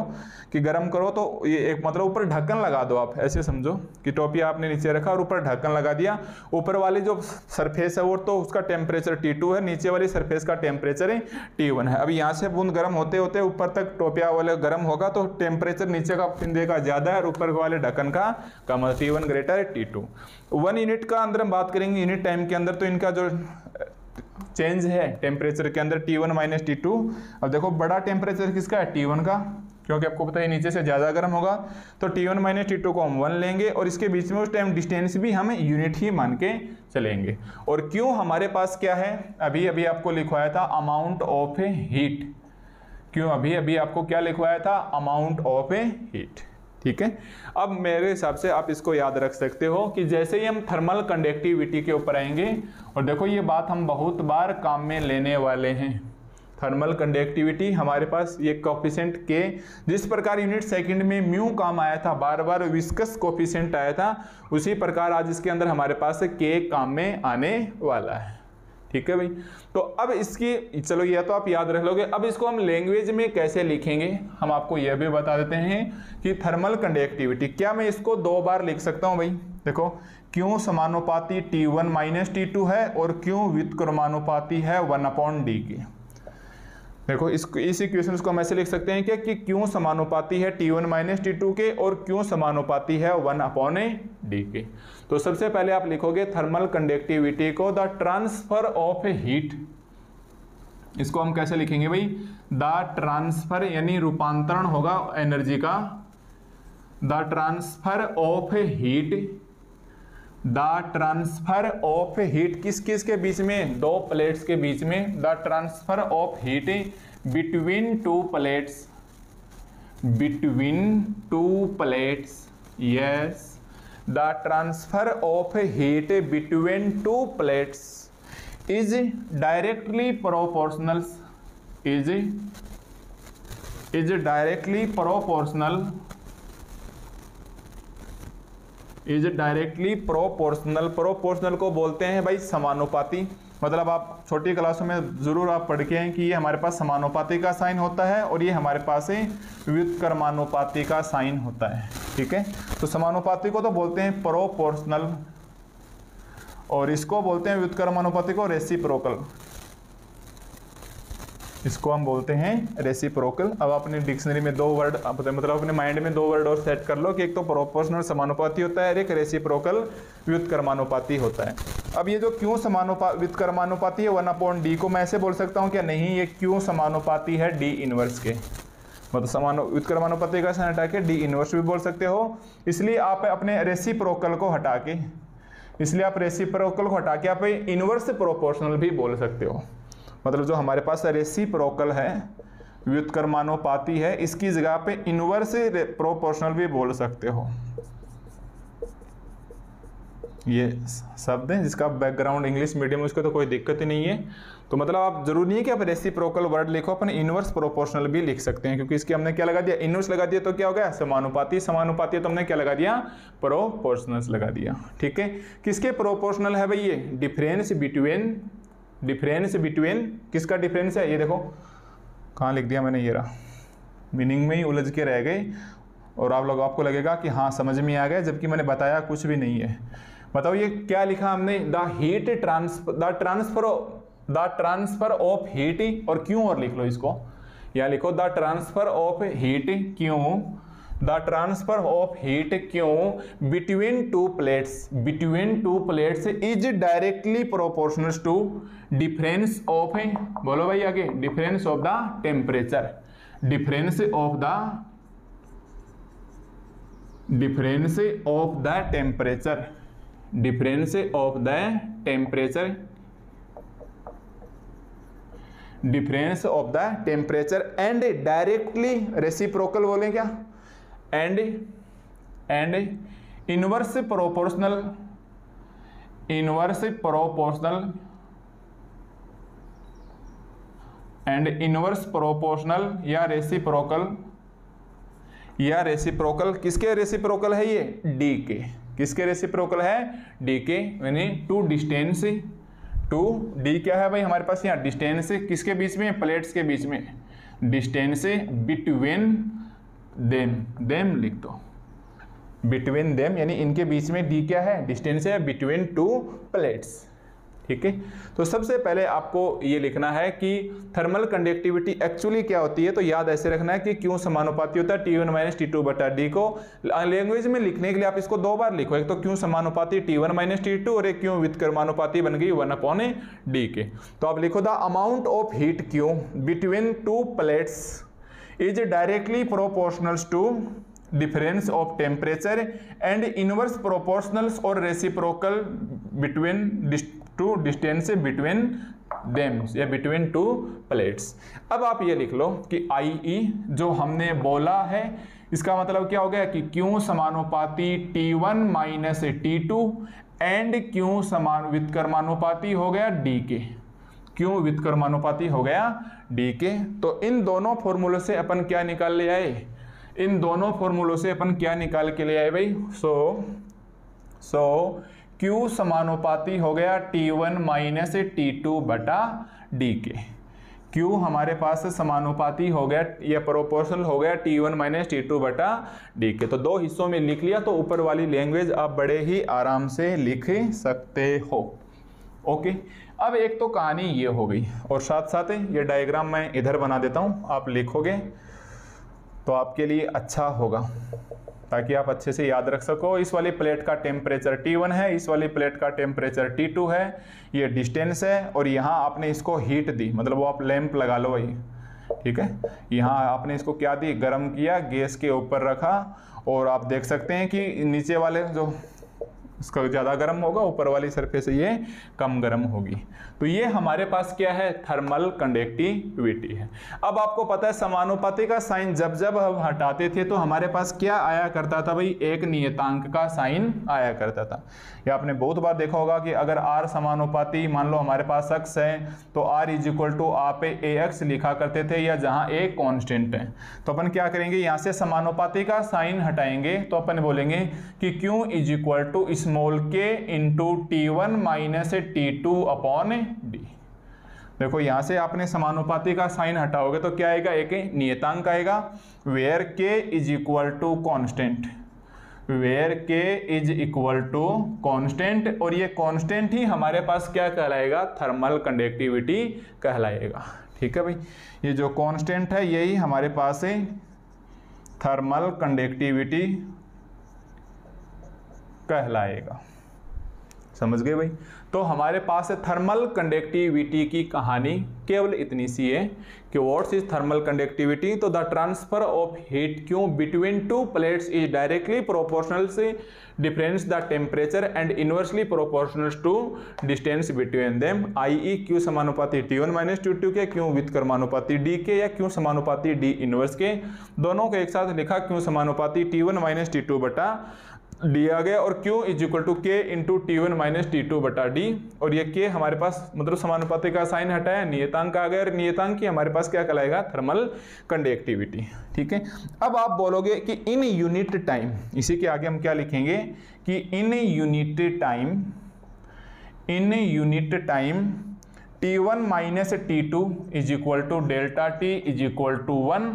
कि गर्म करो तो ये एक मतलब ऊपर ढक्कन लगा दो। आप ऐसे समझो कि टोपिया आपने नीचे रखा और ऊपर ढक्कन लगा दिया, ऊपर वाली जो सरफेस है वो तो उसका टेम्परेचर T2 है, नीचे वाली सरफेस का टेम्परेचर T1 है। अब यहाँ से बूंद गर्म होते होते ऊपर तक टोपिया वाले गर्म होगा तो टेम्परेचर नीचे का पिंदे का ज़्यादा है और ऊपर वाले ढक्कन का कम है, T1 ग्रेटर है T2। 1 यूनिट का अंदर हम बात करेंगे यूनिट टाइम के अंदर, तो इनका जो चेंज है टेम्परेचर के अंदर T1 माइनस T2। अब देखो बड़ा टेम्परेचर किसका है? T1 का, क्योंकि आपको पता है नीचे से ज़्यादा गर्म होगा, तो T1 माइनस T2 को हम 1 लेंगे और इसके बीच में उस टाइम डिस्टेंस भी हम यूनिट ही मान के चलेंगे। और क्यों हमारे पास क्या है? अभी अभी आपको लिखवाया था अमाउंट ऑफ ए हीट। क्यों अभी अभी आपको क्या लिखवाया था? Amount of A heat. ठीक है, अब मेरे हिसाब से आप इसको याद रख सकते हो कि जैसे ही हम थर्मल कंडक्टिविटी के ऊपर आएंगे, और देखो ये बात हम बहुत बार काम में लेने वाले हैं। थर्मल कंडक्टिविटी हमारे पास ये कोफिशिएंट के, जिस प्रकार यूनिट सेकंड में म्यू काम आया था, बार बार विस्कस कोफिशिएंट आया था, उसी प्रकार आज इसके अंदर हमारे पास के काम में आने वाला है। ठीक है भाई, तो अब इसकी चलो ये तो आप याद रख लोगे। अब इसको हम लैंग्वेज में कैसे लिखेंगे हम आपको यह भी बता देते हैं कि थर्मल कंडक्टिविटी, क्या मैं इसको 2 बार लिख सकता हूं भाई? देखो क्यों समानुपाती T1 माइनस T2 है और क्यों व्युत्क्रमानुपाती है 1/D की। देखो इस इक्वेशन को हम ऐसे लिख सकते हैं कि क्यों समानुपाती है T1 माइनस T2 के और क्यों समानुपाती है 1/D के। तो सबसे पहले आप लिखोगे थर्मल कंडक्टिविटी को द ट्रांसफर ऑफ हीट। इसको हम कैसे लिखेंगे भाई? द ट्रांसफर यानी रूपांतरण होगा एनर्जी का, the transfer of heat, the transfer of heat किस किस के बीच में? 2 प्लेट्स के बीच में। The transfer of heat between 2 plates, between 2 plates, yes, the transfer of heat between 2 plates is directly proportional, is directly proportional, is directly proportional। Proportional को बोलते हैं भाई समानुपाती। मतलब आप छोटी क्लासों में जरूर आप पढ़ के हैं कि ये हमारे पास समानुपाती का साइन होता है और ये हमारे पास व्युत्क्रमानुपाती का साइन होता है। ठीक है, तो समानुपाती को तो बोलते हैं प्रोपोर्शनल और इसको बोलते हैं व्युत्क्रमानुपाती को रेसिप्रोकल। इसको हम बोलते हैं रेसिप्रोकल। अब अपनी डिक्शनरी में 2 वर्ड मतलब अपने माइंड में 2 वर्ड और सेट कर लो कि एक तो प्रोपोर्शनल समानुपाती होता है और एक रेसिप्रोकल व्युत्क्रमानुपाती होता है। अब ये जो क्यों व्युत्क्रमानुपाती है 1/D को मैं ऐसे बोल सकता हूँ क्या? नहीं, ये क्यों समानुपाती है D इनवर्स के, मतलब व्युत्क्रमानुपाती का साइन हटा के D इनवर्स भी बोल सकते हो। इसलिए आप अपने रेसिप्रोकल को हटा के इसलिए आप रेसिप्रोकल को हटा के आप इनवर्स प्रोपोर्शनल भी बोल सकते हो। मतलब जो हमारे पास रेसिप्रोकल है, व्युत्क्रमानुपाती है, इसकी जगह पे इनवर्स प्रोपोर्शनल भी बोल सकते हो। ये शब्द है जिसका बैकग्राउंड इंग्लिश मीडियम, उसको तो कोई दिक्कत ही नहीं है। तो मतलब आप जरूरी नहीं है कि आप रेसिप्रोकल वर्ड लिखो, अपन इनवर्स प्रोपोर्शनल भी लिख सकते हैं, क्योंकि इसके हमने क्या लगा दिया, इनवर्स लगा दिया तो क्या हो गया, समानुपाती। समानुपाती तो हमने क्या लगा दिया, प्रोपोर्शनल लगा दिया। ठीक है, किसके प्रोपोर्शनल है भाई ये, डिफरेंस बिटवीन किसका डिफरेंस है, ये देखो कहाँ लिख दिया मैंने, ये रहा, मीनिंग में ही उलझ के रह गए और आपको लगेगा कि हाँ समझ में आ गया, जबकि मैंने बताया कुछ भी नहीं है। बताओ ये क्या लिखा हमने, द ट्रांसफर ऑफ हीट, और क्यों, और लिख लो इसको, या लिखो the transfer of heat Q, the transfer of heat Q between two plates is directly proportional to difference of, बोलो भाई आगे, difference of the temperature, difference of the temperature and directly, reciprocal बोले क्या, एंड इनवर्स प्रोपोर्शनल या reciprocal किसके reciprocal है ये, D के, किसके रेसिप्रोकल है, डी के, यानी टू डिस्टेंस, टू डी क्या है भाई हमारे पास यहाँ, डिस्टेंस किसके बीच में, प्लेट्स के बीच में, डिस्टेंस बिटवीन देम लिख दो, बिटवीन देम यानी इनके बीच में डी क्या है, डिस्टेंस है बिटवीन टू प्लेट्स। ठीक है, तो सबसे पहले आपको ये लिखना है कि थर्मल कंडक्टिविटी एक्चुअली क्या होती है, तो याद ऐसे रखना है कि क्यों समानुपाती होता है, T1 माइनस T2 बटा डी को लैंग्वेज में लिखने के लिए आप इसको दो बार लिखो, एक तो क्यों समानुपाती T1 माइनस T2 और एक क्यों व्युत्क्रमानुपाती बन गई 1/d के। तो आप लिखो the amount of heat Q between two plates is directly proportional to difference of temperature and inverse proportionals और reciprocal between to distance between them या बिटवीन टू प्लेट्स। अब आप ये लिख लो कि IE जो हमने बोला है इसका मतलब क्या हो गया कि क्यों समानुपाती T1 माइनस T2 एंड क्यों व्युत्क्रमानुपाती हो गया D के, क्यों व्युत्क्रमानुपाती हो गया D के। तो इन दोनों फॉर्मूलों से अपन क्या निकाल ले आए, इन दोनों फॉर्मूलों से अपन क्या निकाल के ले आए भाई, सो Q समानुपाती हो गया T1 माइनस T2 बटा D के, Q हमारे पास समानुपाती हो गया, ये प्रोपोर्शनल हो गया T1 माइनस T2 बटा D के। तो दो हिस्सों में लिख लिया, तो ऊपर वाली लैंग्वेज आप बड़े ही आराम से लिख सकते हो। ओके, अब एक तो कहानी ये हो गई, और साथ साथ ये डायग्राम मैं इधर बना देता हूँ, आप लिखोगे तो आपके लिए अच्छा होगा ताकि आप अच्छे से याद रख सको। इस वाली प्लेट का टेम्परेचर T1 है, इस वाली प्लेट का टेम्परेचर T2 है, ये डिस्टेंस है, और यहाँ आपने इसको हीट दी, मतलब वो आप लैंप लगा लो भाई, ठीक है। यहाँ आपने इसको क्या दी, गर्म किया, गैस के ऊपर रखा, और आप देख सकते हैं कि नीचे वाले जो इसका ज़्यादा गर्म होगा, ऊपर वाली सरफेस ये कम गर्म होगी। तो ये हमारे पास क्या है, थर्मल कंडक्टिविटी है। अब आपको पता है समानुपाती का साइन जब जब हम हटाते थे तो हमारे पास क्या आया करता था भाई, एक नियतांक का साइन आया करता था। ये आपने बहुत बार देखा होगा कि अगर R समानुपाती मान लो हमारे पास x है तो R इज इक्वल टू आप AX लिखा करते थे, या जहाँ A कॉन्स्टेंट है। तो अपन क्या करेंगे, यहाँ से समानुपाती का साइन हटाएंगे तो अपन बोलेंगे कि Q is equal to small k into T1 minus T2 upon D। देखो यहाँ से आपने समानुपाती का साइन हटाओगे तो क्या आएगा, एक नियतांक आएगा, where k is equal to constant, where k is equal to constant, और ये कॉन्स्टेंट ही हमारे पास क्या कहलाएगा, थर्मल कंडक्टिविटी कहलाएगा। ठीक है भाई, ये जो कॉन्स्टेंट है यही हमारे पास है थर्मल कंडक्टिविटी कहलाएगा। समझ गए भाई। तो हमारे पास थर्मल कंडक्टिविटी की कहानी केवल इतनी सी है कि व्हाट्स इज थर्मल कंडक्टिविटी। तो the transfer of heat Q between two plates is directly proportional से difference the temperature and inversely proportional to distance between them, i.e. Q समानुपाती T1 माइनस T2 के, क्यू विद कर्मानुपाती D के, या Q समानुपाती D inverse के। दोनों को एक साथ लिखा, क्यू समानुपाती T1 माइनस T2 बटा D आ गया, और Q is equal to K into T1 minus T2 बटा D। और ये K हमारे पास मतलब समानुपाती का साइन हटाया, नियतांक आ गया, और नियतांक की हमारे पास क्या कहलाएगा, थर्मल कंडक्टिविटी। ठीक है, अब आप बोलोगे कि इन यूनिट टाइम, इसी के आगे हम क्या लिखेंगे कि in unit time T1 minus T2 is equal to delta T is equal to 1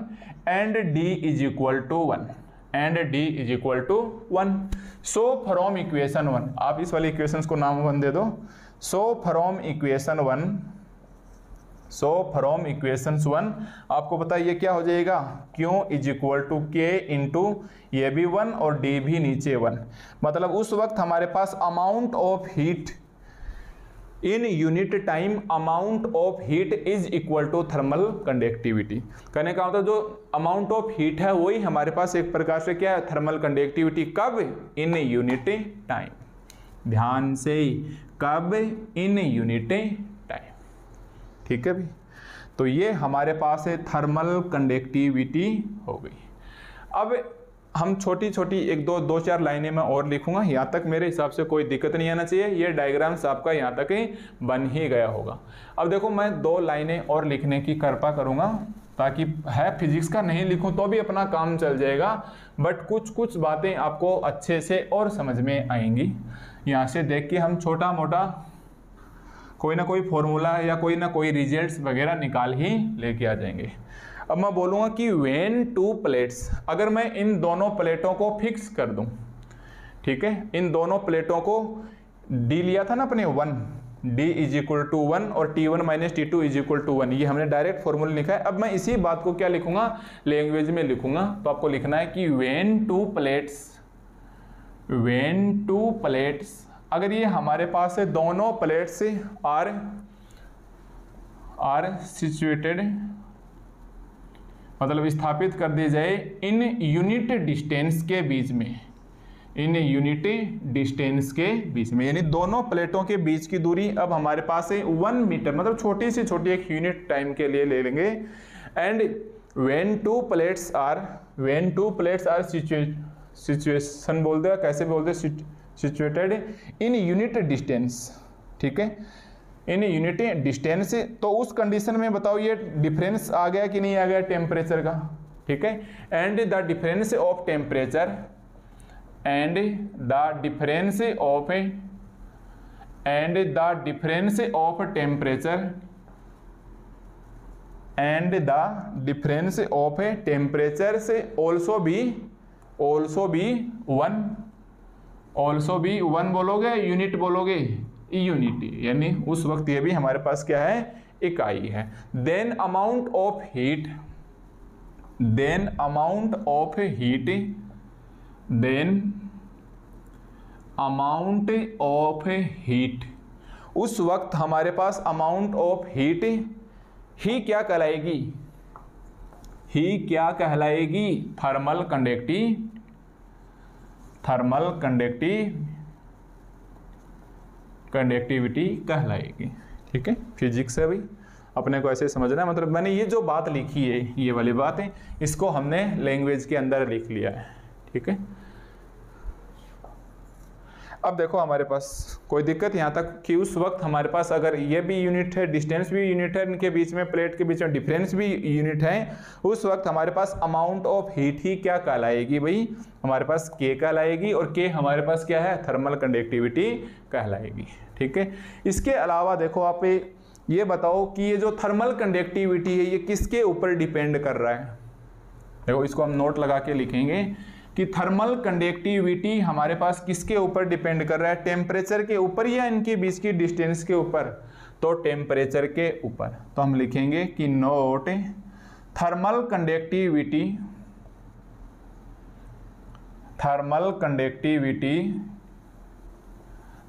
and D is equal to 1 and D is equal to 1। So from equation 1, आप इस वाले इक्वेशंस को नाम 1 दे दो। सो फ्रॉम इक्वेशन 1 आपको पता है ये क्या हो जाएगा, Q is equal to K into ये भी 1 और D भी नीचे 1। मतलब उस वक्त हमारे पास amount of heat in unit time, amount of heat is equal to thermal conductivity. कहने का मतलब जो अमाउंट ऑफ हीट है वही हमारे पास एक प्रकार से क्या है, थर्मल कंडक्टिविटी। कब, इन यूनिट टाइम। ध्यान से, कब, इन यूनिट टाइम। ठीक है भाई, तो ये हमारे पास है थर्मल कंडक्टिविटी हो गई। अब हम छोटी छोटी एक दो चार लाइनें मैं और लिखूंगा, यहाँ तक मेरे हिसाब से कोई दिक्कत नहीं आना चाहिए। ये डायग्राम्स आपका यहाँ तक ही बन ही गया होगा। अब देखो मैं 2 लाइनें और लिखने की कृपा करूँगा, ताकि है फिजिक्स का नहीं लिखूं तो भी अपना काम चल जाएगा, बट कुछ बातें आपको अच्छे से और समझ में आएंगी। यहाँ से देख के हम छोटा मोटा कोई ना कोई फॉर्मूला या कोई ना कोई रिजल्ट्स वगैरह निकाल ही लेके आ जाएंगे। अब मैं बोलूँगा कि व्हेन 2 प्लेट्स, अगर मैं इन दोनों प्लेटों को फिक्स कर दूं, ठीक है, इन दोनों प्लेटों को D लिया था ना अपने 1, D इज इक्वल टू 1 और T1 minus T2 is equal to 1, ये हमने डायरेक्ट फॉर्मूला लिखा है। अब मैं इसी बात को क्या लिखूंगा, लैंग्वेज में लिखूंगा। तो आपको लिखना है कि व्हेन टू प्लेट्स, अगर ये हमारे पास है दोनों प्लेट्स आर सिचुएटेड, मतलब स्थापित कर दी जाए इन यूनिट डिस्टेंस के बीच में, इन यूनिट डिस्टेंस के बीच में, यानी दोनों प्लेटों के बीच की दूरी अब हमारे पास है 1 मीटर, मतलब छोटी से छोटी एक यूनिट टाइम के लिए ले लेंगे। And when two plates are situation बोलते हैं, कैसे बोलते हैं, सिचुएटेड इन यूनिट डिस्टेंस। ठीक है, इन यूनिट डिस्टेंस, तो उस कंडीशन में बताओ ये डिफरेंस आ गया कि नहीं आ गया टेम्परेचर का। ठीक है, and the difference of temperature से ऑल्सो बी 1 बोलोगे, यूनिट बोलोगे, यूनिटी, यानी उस वक्त ये भी हमारे पास क्या है, इकाई है। देन अमाउंट ऑफ हीट, उस वक्त हमारे पास अमाउंट ऑफ हीट ही क्या कहलाएगी, थर्मल कंडक्टिविटी कहलाएगी। ठीक है, फिजिक्स है भाई, अपने को ऐसे समझना है। मतलब मैंने ये जो बात लिखी है, ये वाली बात है, इसको हमने लैंग्वेज के अंदर लिख लिया है। ठीक है, अब देखो हमारे पास कोई दिक्कत यहाँ तक कि उस वक्त हमारे पास अगर ये भी यूनिट है, डिस्टेंस भी यूनिट है, इनके बीच में प्लेट के बीच में डिफरेंस भी यूनिट है, उस वक्त हमारे पास अमाउंट ऑफ हीट ही क्या कहलाएगी भाई, हमारे पास K कहलाएगी, और K हमारे पास क्या है, थर्मल कंडक्टिविटी कहलाएगी। ठीक है, इसके अलावा देखो आप ये बताओ कि ये जो थर्मल कंडक्टिविटी है ये किसके ऊपर डिपेंड कर रहा है। देखो इसको हम नोट लगा के लिखेंगे कि थर्मल कंडक्टिविटी हमारे पास किसके ऊपर डिपेंड कर रहा है, टेम्परेचर के ऊपर या इनके बीच की डिस्टेंस के ऊपर, तो टेम्परेचर के ऊपर। तो हम लिखेंगे कि note thermal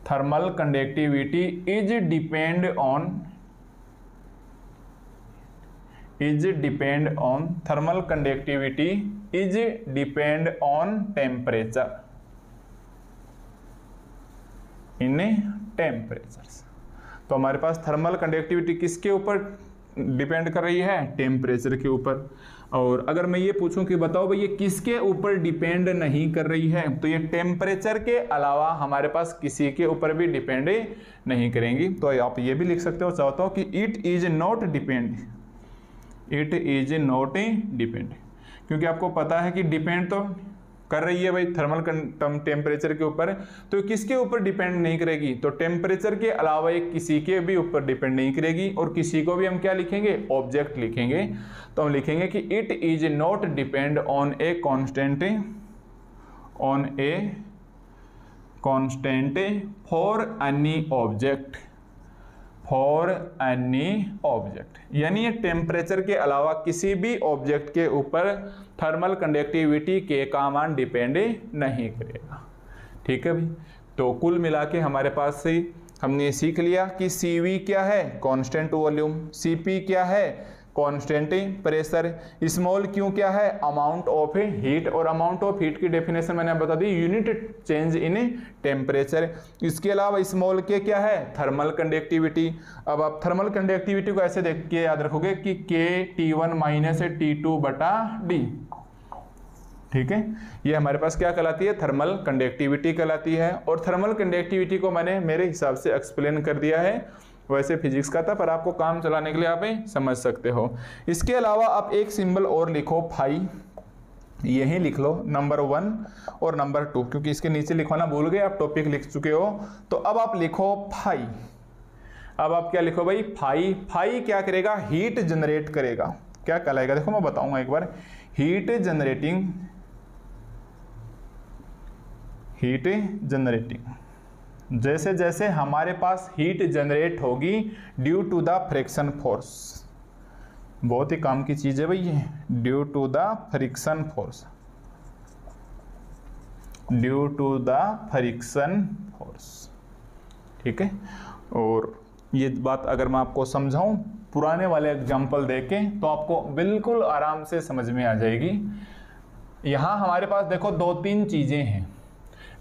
thermal conductivity is depend on thermal conductivity is depend on temperature in temperatures. तो हमारे पास थर्मल कंडक्टिविटी किसके ऊपर डिपेंड कर रही है? टेम्परेचर के ऊपर। और अगर मैं ये पूछूं कि बताओ भाई ये किसके ऊपर डिपेंड नहीं कर रही है, तो ये टेम्परेचर के अलावा हमारे पास किसी के ऊपर भी डिपेंड नहीं करेंगी। तो आप ये भी लिख सकते हो चाहता हूं कि इट इज नॉट डिपेंड, क्योंकि आपको पता है कि डिपेंड तो कर रही है भाई थर्मल टेम्परेचर के ऊपर, तो किसके ऊपर डिपेंड नहीं करेगी? तो टेम्परेचर के अलावा ये किसी के भी ऊपर डिपेंड नहीं करेगी। और किसी को भी हम क्या लिखेंगे? ऑब्जेक्ट लिखेंगे। तो हम लिखेंगे कि it is not depend on a constant for any object, यानी ये टेम्परेचर के अलावा किसी भी ऑब्जेक्ट के ऊपर थर्मल कंडक्टिविटी के का मान डिपेंड नहीं करेगा। ठीक है भाई। तो कुल मिला के हमारे पास से हमने सीख लिया कि CV क्या है? Constant volume. CP क्या है? Constant pressure. स्मॉल q क्या है? Amount of heat. और अमाउंट ऑफ हीट की डेफिनेशन मैंने बता दी, यूनिट चेंज इन टेम्परेचर। इसके अलावा स्मॉल k क्या है? Thermal conductivity. अब आप थर्मल कंडक्टिविटी को ऐसे देख के याद रखोगे कि K T1 माइनस T2 बटा D। ठीक है, ये हमारे पास क्या कहलाती है? थर्मल कंडक्टिविटी कहलाती है। और थर्मल कंडक्टिविटी को मैंने मेरे हिसाब से एक्सप्लेन कर दिया है, वैसे फिजिक्स का था पर आपको काम चलाने के लिए आप समझ सकते हो। इसके अलावा आप एक सिंबल और लिखो फाई, यही लिख लो नंबर 1 और नंबर 2, क्योंकि इसके नीचे लिखवाना भूल गए, आप टॉपिक लिख चुके हो। तो अब आप लिखो फाई। अब आप क्या लिखो भाई? फाई क्या करेगा? हीट जनरेट करेगा। क्या कहलाएगा? देखो मैं बताऊंगा एक बार। हीट जनरेटिंग, जैसे जैसे हमारे पास हीट जनरेट होगी due to the friction force, बहुत ही काम की चीज है भाई ये, due to the friction force. ठीक है। और ये बात अगर मैं आपको समझाऊं पुराने वाले एग्जांपल देके तो आपको बिल्कुल आराम से समझ में आ जाएगी। यहां हमारे पास देखो 2-3 चीजें हैं।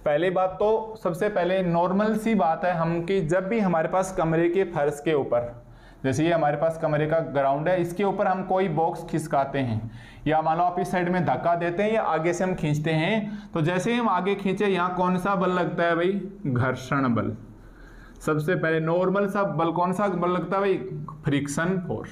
पहली बात तो सबसे पहले नॉर्मल सी बात है हम कि जब भी हमारे पास कमरे के फर्श के ऊपर, जैसे ये हमारे पास कमरे का ग्राउंड है, इसके ऊपर हम कोई बॉक्स खिसकाते हैं या मान लो आप इस साइड में धक्का देते हैं या आगे से हम खींचते हैं, तो जैसे ही हम आगे खींचे यहाँ कौन सा बल लगता है भाई? घर्षण बल। सबसे पहले नॉर्मल सा बल कौन सा बल लगता है भाई? Friction force.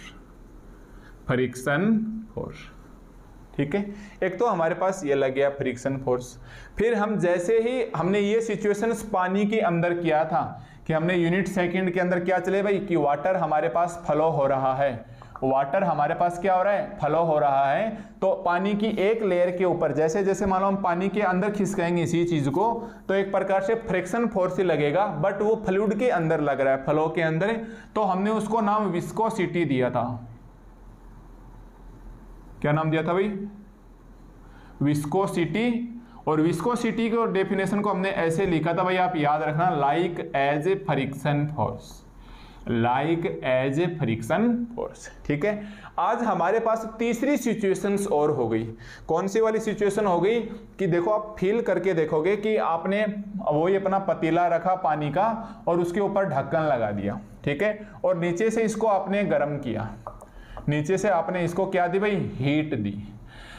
ठीक है, एक तो हमारे पास ये लग गया फ्रिक्शन फोर्स। फिर हम जैसे ही हमने ये सिचुएशंस पानी के अंदर किया था कि हमने यूनिट सेकंड के अंदर क्या चले भाई कि वाटर हमारे पास फ्लो हो रहा है, वाटर हमारे पास क्या हो रहा है? फ्लो हो रहा है। तो पानी की एक लेयर के ऊपर जैसे जैसे मान लो हम पानी के अंदर खिसकाएंगे इसी चीज को, तो एक प्रकार से फ्रिक्शन फोर्स ही लगेगा, बट वो फ्लूइड के अंदर लग रहा है, फ्लो के अंदर। तो हमने उसको नाम विस्कोसिटी दिया था। क्या नाम दिया था भाई? विस्कोसिटी। और विस्कोसिटी को डेफिनेशन को हमने ऐसे लिखा था भाई, आप याद रखना, like as a friction force. ठीक है। आज हमारे पास तीसरी सिचुएशंस और हो गई। कौन सी वाली सिचुएशन हो गई कि देखो आप फील करके देखोगे कि आपने वही अपना पतीला रखा पानी का और उसके ऊपर ढक्कन लगा दिया। ठीक है। और नीचे से इसको आपने गर्म किया, नीचे से आपने इसको क्या दी भाई? हीट दी।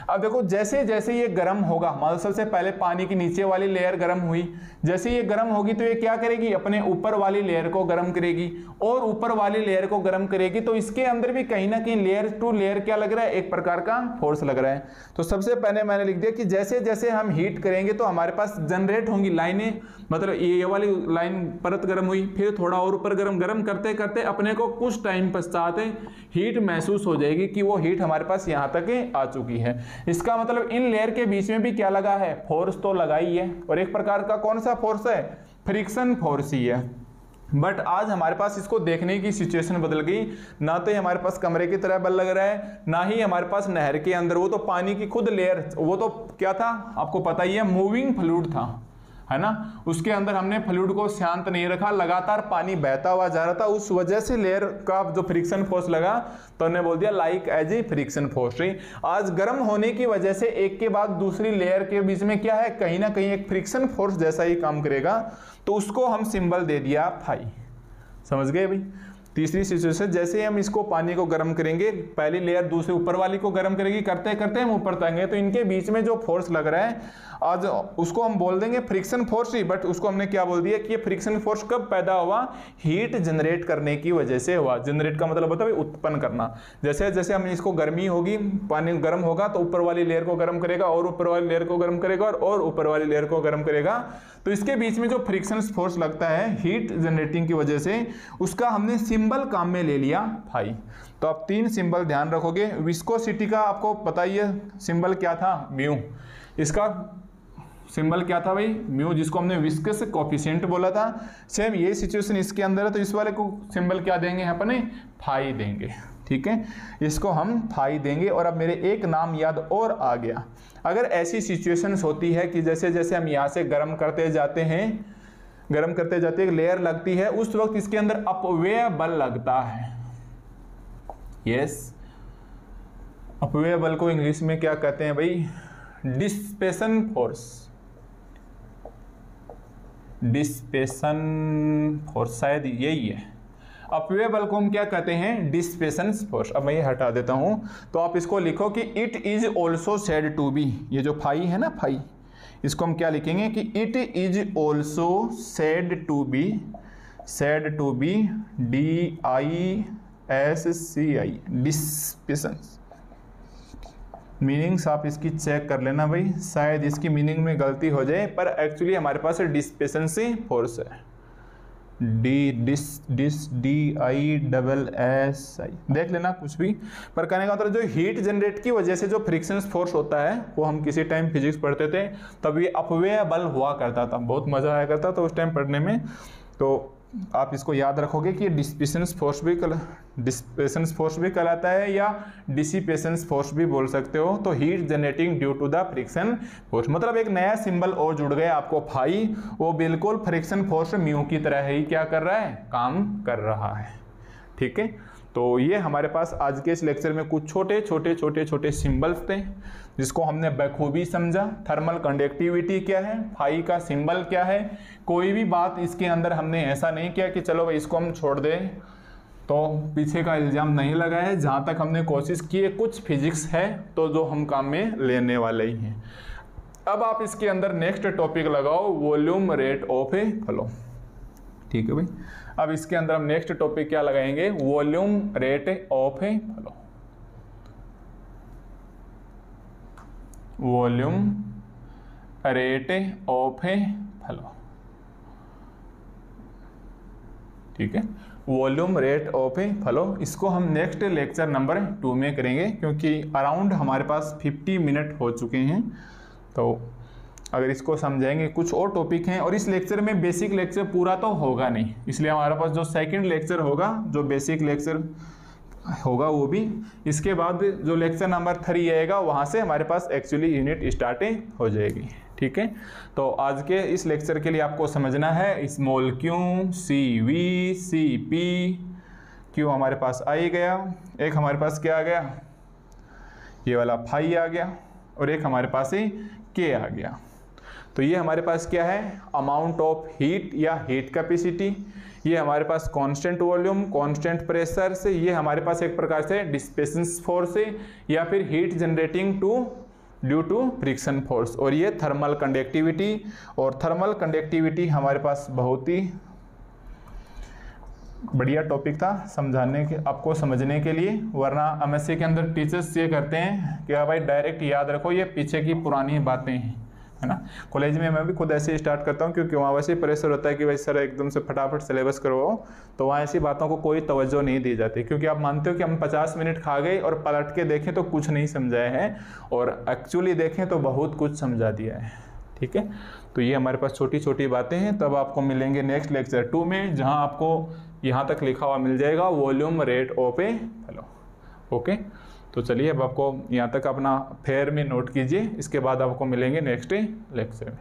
अब देखो जैसे जैसे ये गर्म होगा, मतलब सबसे पहले पानी की नीचे वाली लेयर गर्म हुई, जैसे ये गर्म होगी तो ये क्या करेगी? अपने ऊपर वाली लेयर को गर्म करेगी, और ऊपर वाली लेयर को गर्म करेगी तो इसके अंदर भी कहीं ना कहीं लेयर टू लेयर क्या लग रहा है? एक प्रकार का फोर्स लग रहा है। तो सबसे पहले मैंने लिख दिया कि जैसे जैसे हम हीट करेंगे तो हमारे पास जनरेट होंगी लाइनें, मतलब ये वाली लाइन परत गर्म हुई, फिर थोड़ा और ऊपर गर्म करते करते अपने को कुछ टाइम पश्चात हीट महसूस हो जाएगी कि वो हीट हमारे पास यहाँ तक आ चुकी है। इसका मतलब इन लेयर के बीच में भी क्या लगा है? फोर्स तो लगा ही है, और एक प्रकार का कौन सा फोर्स है? फ्रिक्शन फोर्स ही है। बट आज हमारे पास इसको देखने की सिचुएशन बदल गई, ना तो हमारे पास कमरे की तरह बल लग रहा है, ना ही हमारे पास नहर के अंदर, वो तो पानी की खुद लेयर, वो तो क्या था आपको पता ही है, मूविंग फ्लूइड था। है ना, उसके अंदर हमने फ्लूइड को शांत नहीं रखा, लगातार पानी बहता हुआ जा रहा था, उस वजह से लेयर का जो फ्रिक्शन फोर्स लगा तो हमने बोल दिया like as a friction force. आज गर्म होने की वजह से एक के बाद दूसरी लेयर के बीच में क्या है, कहीं ना कहीं एक फ्रिक्शन फोर्स जैसा ही काम करेगा, तो उसको हम सिंबल दे दिया फाई। समझ गए भाई। तीसरी सिचुएशन, जैसे ही हम इसको पानी को गर्म करेंगे, पहली लेयर दूसरे ऊपर वाली को गर्म करेगी, करते करते हम ऊपर तक, तो इनके बीच में जो फोर्स लग रहा है आज उसको हम बोल देंगे फ्रिक्शन फोर्स ही, बट उसको हमने क्या बोल दिया कि ये फ्रिक्शन फोर्स कब पैदा हुआ, हीट जनरेट करने की वजह से हुआ। जनरेट का मतलब होता है उत्पन्न करना। जैसे जैसे हम इसको गर्मी होगी, पानी गर्म होगा तो ऊपर वाली लेयर को गर्म करेगा और ऊपर वाली लेयर को गर्म करेगा और ऊपर वाली लेयर को गर्म करेगा, तो इसके बीच में जो फ्रिक्शन फोर्स लगता है हीट जनरेटिंग की वजह से, उसका हमने सिंबल काम में ले लिया फाई। तो आप 3 सिंबल ध्यान रखोगे। विस्कोसिटी का आपको पता ही है सिंबल क्या था, म्यू। इसका सिंबल क्या था भाई, म्यू, जिसको हमने विस्कस कोफिशिएंट बोला था। सेम ये सिचुएशन इसके अंदर है, तो इस वाले को सिंबल क्या देंगे अपने, फाई देंगे। ठीक है, इसको हम फाई देंगे। और अब मेरे एक नाम याद और आ गया। अगर ऐसी सिचुएशंस होती है कि जैसे जैसे हम यहाँ से गर्म करते जाते हैं, गर्म करते जाते एक लेयर लगती है, उस वक्त इसके अंदर अपव्यय बल लगता है। यस, अपव्यय बल को इंग्लिश में क्या कहते हैं भाई, डिस्पेशन फोर्स। डिस्पेशन फोर्स शायद यही है। अपव्यय बल को हम क्या कहते हैं, डिस्पेशन फोर्स। अब मैं ये हटा देता हूं, तो आप इसको लिखो कि it is also said to be. ये जो फाई है ना, फाई, इसको हम क्या लिखेंगे कि it is also said to be, said to be, DISCI, dissipation. Meanings आप इसकी चेक कर लेना भाई, शायद इसकी मीनिंग में गलती हो जाए, पर एक्चुअली हमारे पास डिस्पेशंसी फोर्स है, DISSI, देख लेना कुछ भी। पर कहने का मतलब जो हीट जनरेट की वजह से जो फ्रिक्शन फोर्स होता है, वो हम किसी टाइम फिजिक्स पढ़ते थे, तब ये अपव्यय बल हुआ करता था, बहुत मजा आया करता था उस टाइम पढ़ने में। तो आप इसको याद रखोगे कि डिस्पेशन फोर्स भी कहलाता है या डिसिपेशन फोर्स भी बोल सकते हो। तो heat generating due to the friction force, मतलब एक नया सिंबल और जुड़ गया आपको फाई, वो बिल्कुल फ्रिक्शन फोर्स म्यू की तरह ही क्या कर रहा है, काम कर रहा है। ठीक है, तो ये हमारे पास आज के इस लेक्चर में कुछ छोटे छोटे सिंबल्स थे, जिसको हमने बखूबी समझा। थर्मल कंडक्टिविटी क्या है, फाई का सिंबल क्या है, कोई भी बात इसके अंदर हमने ऐसा नहीं किया कि चलो भाई इसको हम छोड़ दें, तो पीछे का इल्ज़ाम नहीं लगाया है। जहाँ तक हमने कोशिश की है, कुछ फिजिक्स है तो जो हम काम में लेने वाले ही हैं। अब आप इसके अंदर नेक्स्ट टॉपिक लगाओ, volume rate of A flow. ठीक है भाई, अब इसके अंदर हम नेक्स्ट टॉपिक क्या लगाएंगे, volume rate of A flow. Volume rate of A flow. ठीक है, volume rate of A flow, इसको हम नेक्स्ट लेक्चर नंबर 2 में करेंगे, क्योंकि अराउंड हमारे पास 50 मिनट हो चुके हैं। तो अगर इसको समझाएंगे, कुछ और टॉपिक हैं, और इस लेक्चर में बेसिक लेक्चर पूरा तो होगा नहीं, इसलिए हमारे पास जो सेकंड लेक्चर होगा, जो बेसिक लेक्चर होगा वो भी, इसके बाद जो लेक्चर नंबर 3 आएगा, वहाँ से हमारे पास एक्चुअली यूनिट स्टार्टिंग हो जाएगी। ठीक है, तो आज के इस लेक्चर के लिए आपको समझना है small Q, CV, CP, Q हमारे पास आ ही गया, एक हमारे पास क्या आ गया, ये वाला फाई आ गया, और एक हमारे पास ही K आ गया। तो ये हमारे पास क्या है, अमाउंट ऑफ हीट या हीट कैपेसिटी, ये हमारे पास कांस्टेंट वॉल्यूम, कांस्टेंट प्रेशर से, ये हमारे पास एक प्रकार से डिस्पेशन फोर्स है, या फिर heat generating due to friction force, और ये थर्मल कंडक्टिविटी। और थर्मल कंडक्टिविटी हमारे पास बहुत ही बढ़िया टॉपिक था समझाने के, आपको समझने के लिए, वरना MSc के अंदर टीचर्स ये करते हैं कि भाई डायरेक्ट याद रखो, ये पीछे की पुरानी बातें हैं, है ना। कॉलेज में मैं भी खुद ऐसे स्टार्ट करता हूँ, क्योंकि वहाँ वैसे प्रेशर होता है कि भाई सर एकदम से फटाफट सिलेबस करवाओ, तो वहाँ ऐसी बातों को कोई तवज्जो नहीं दी जाती, क्योंकि आप मानते हो कि हम 50 मिनट खा गए और पलट के देखें तो कुछ नहीं समझाया है, और एक्चुअली देखें तो बहुत कुछ समझा दिया है। ठीक है, तो ये हमारे पास छोटी छोटी बातें हैं। तब आपको मिलेंगे नेक्स्ट लेक्चर 2 में, जहाँ आपको यहाँ तक लिखा हुआ मिल जाएगा volume rate of A flow. Okay, तो चलिए अब आपको यहाँ तक अपना फेयर में नोट कीजिए, इसके बाद आपको मिलेंगे नेक्स्ट लेक्चर में।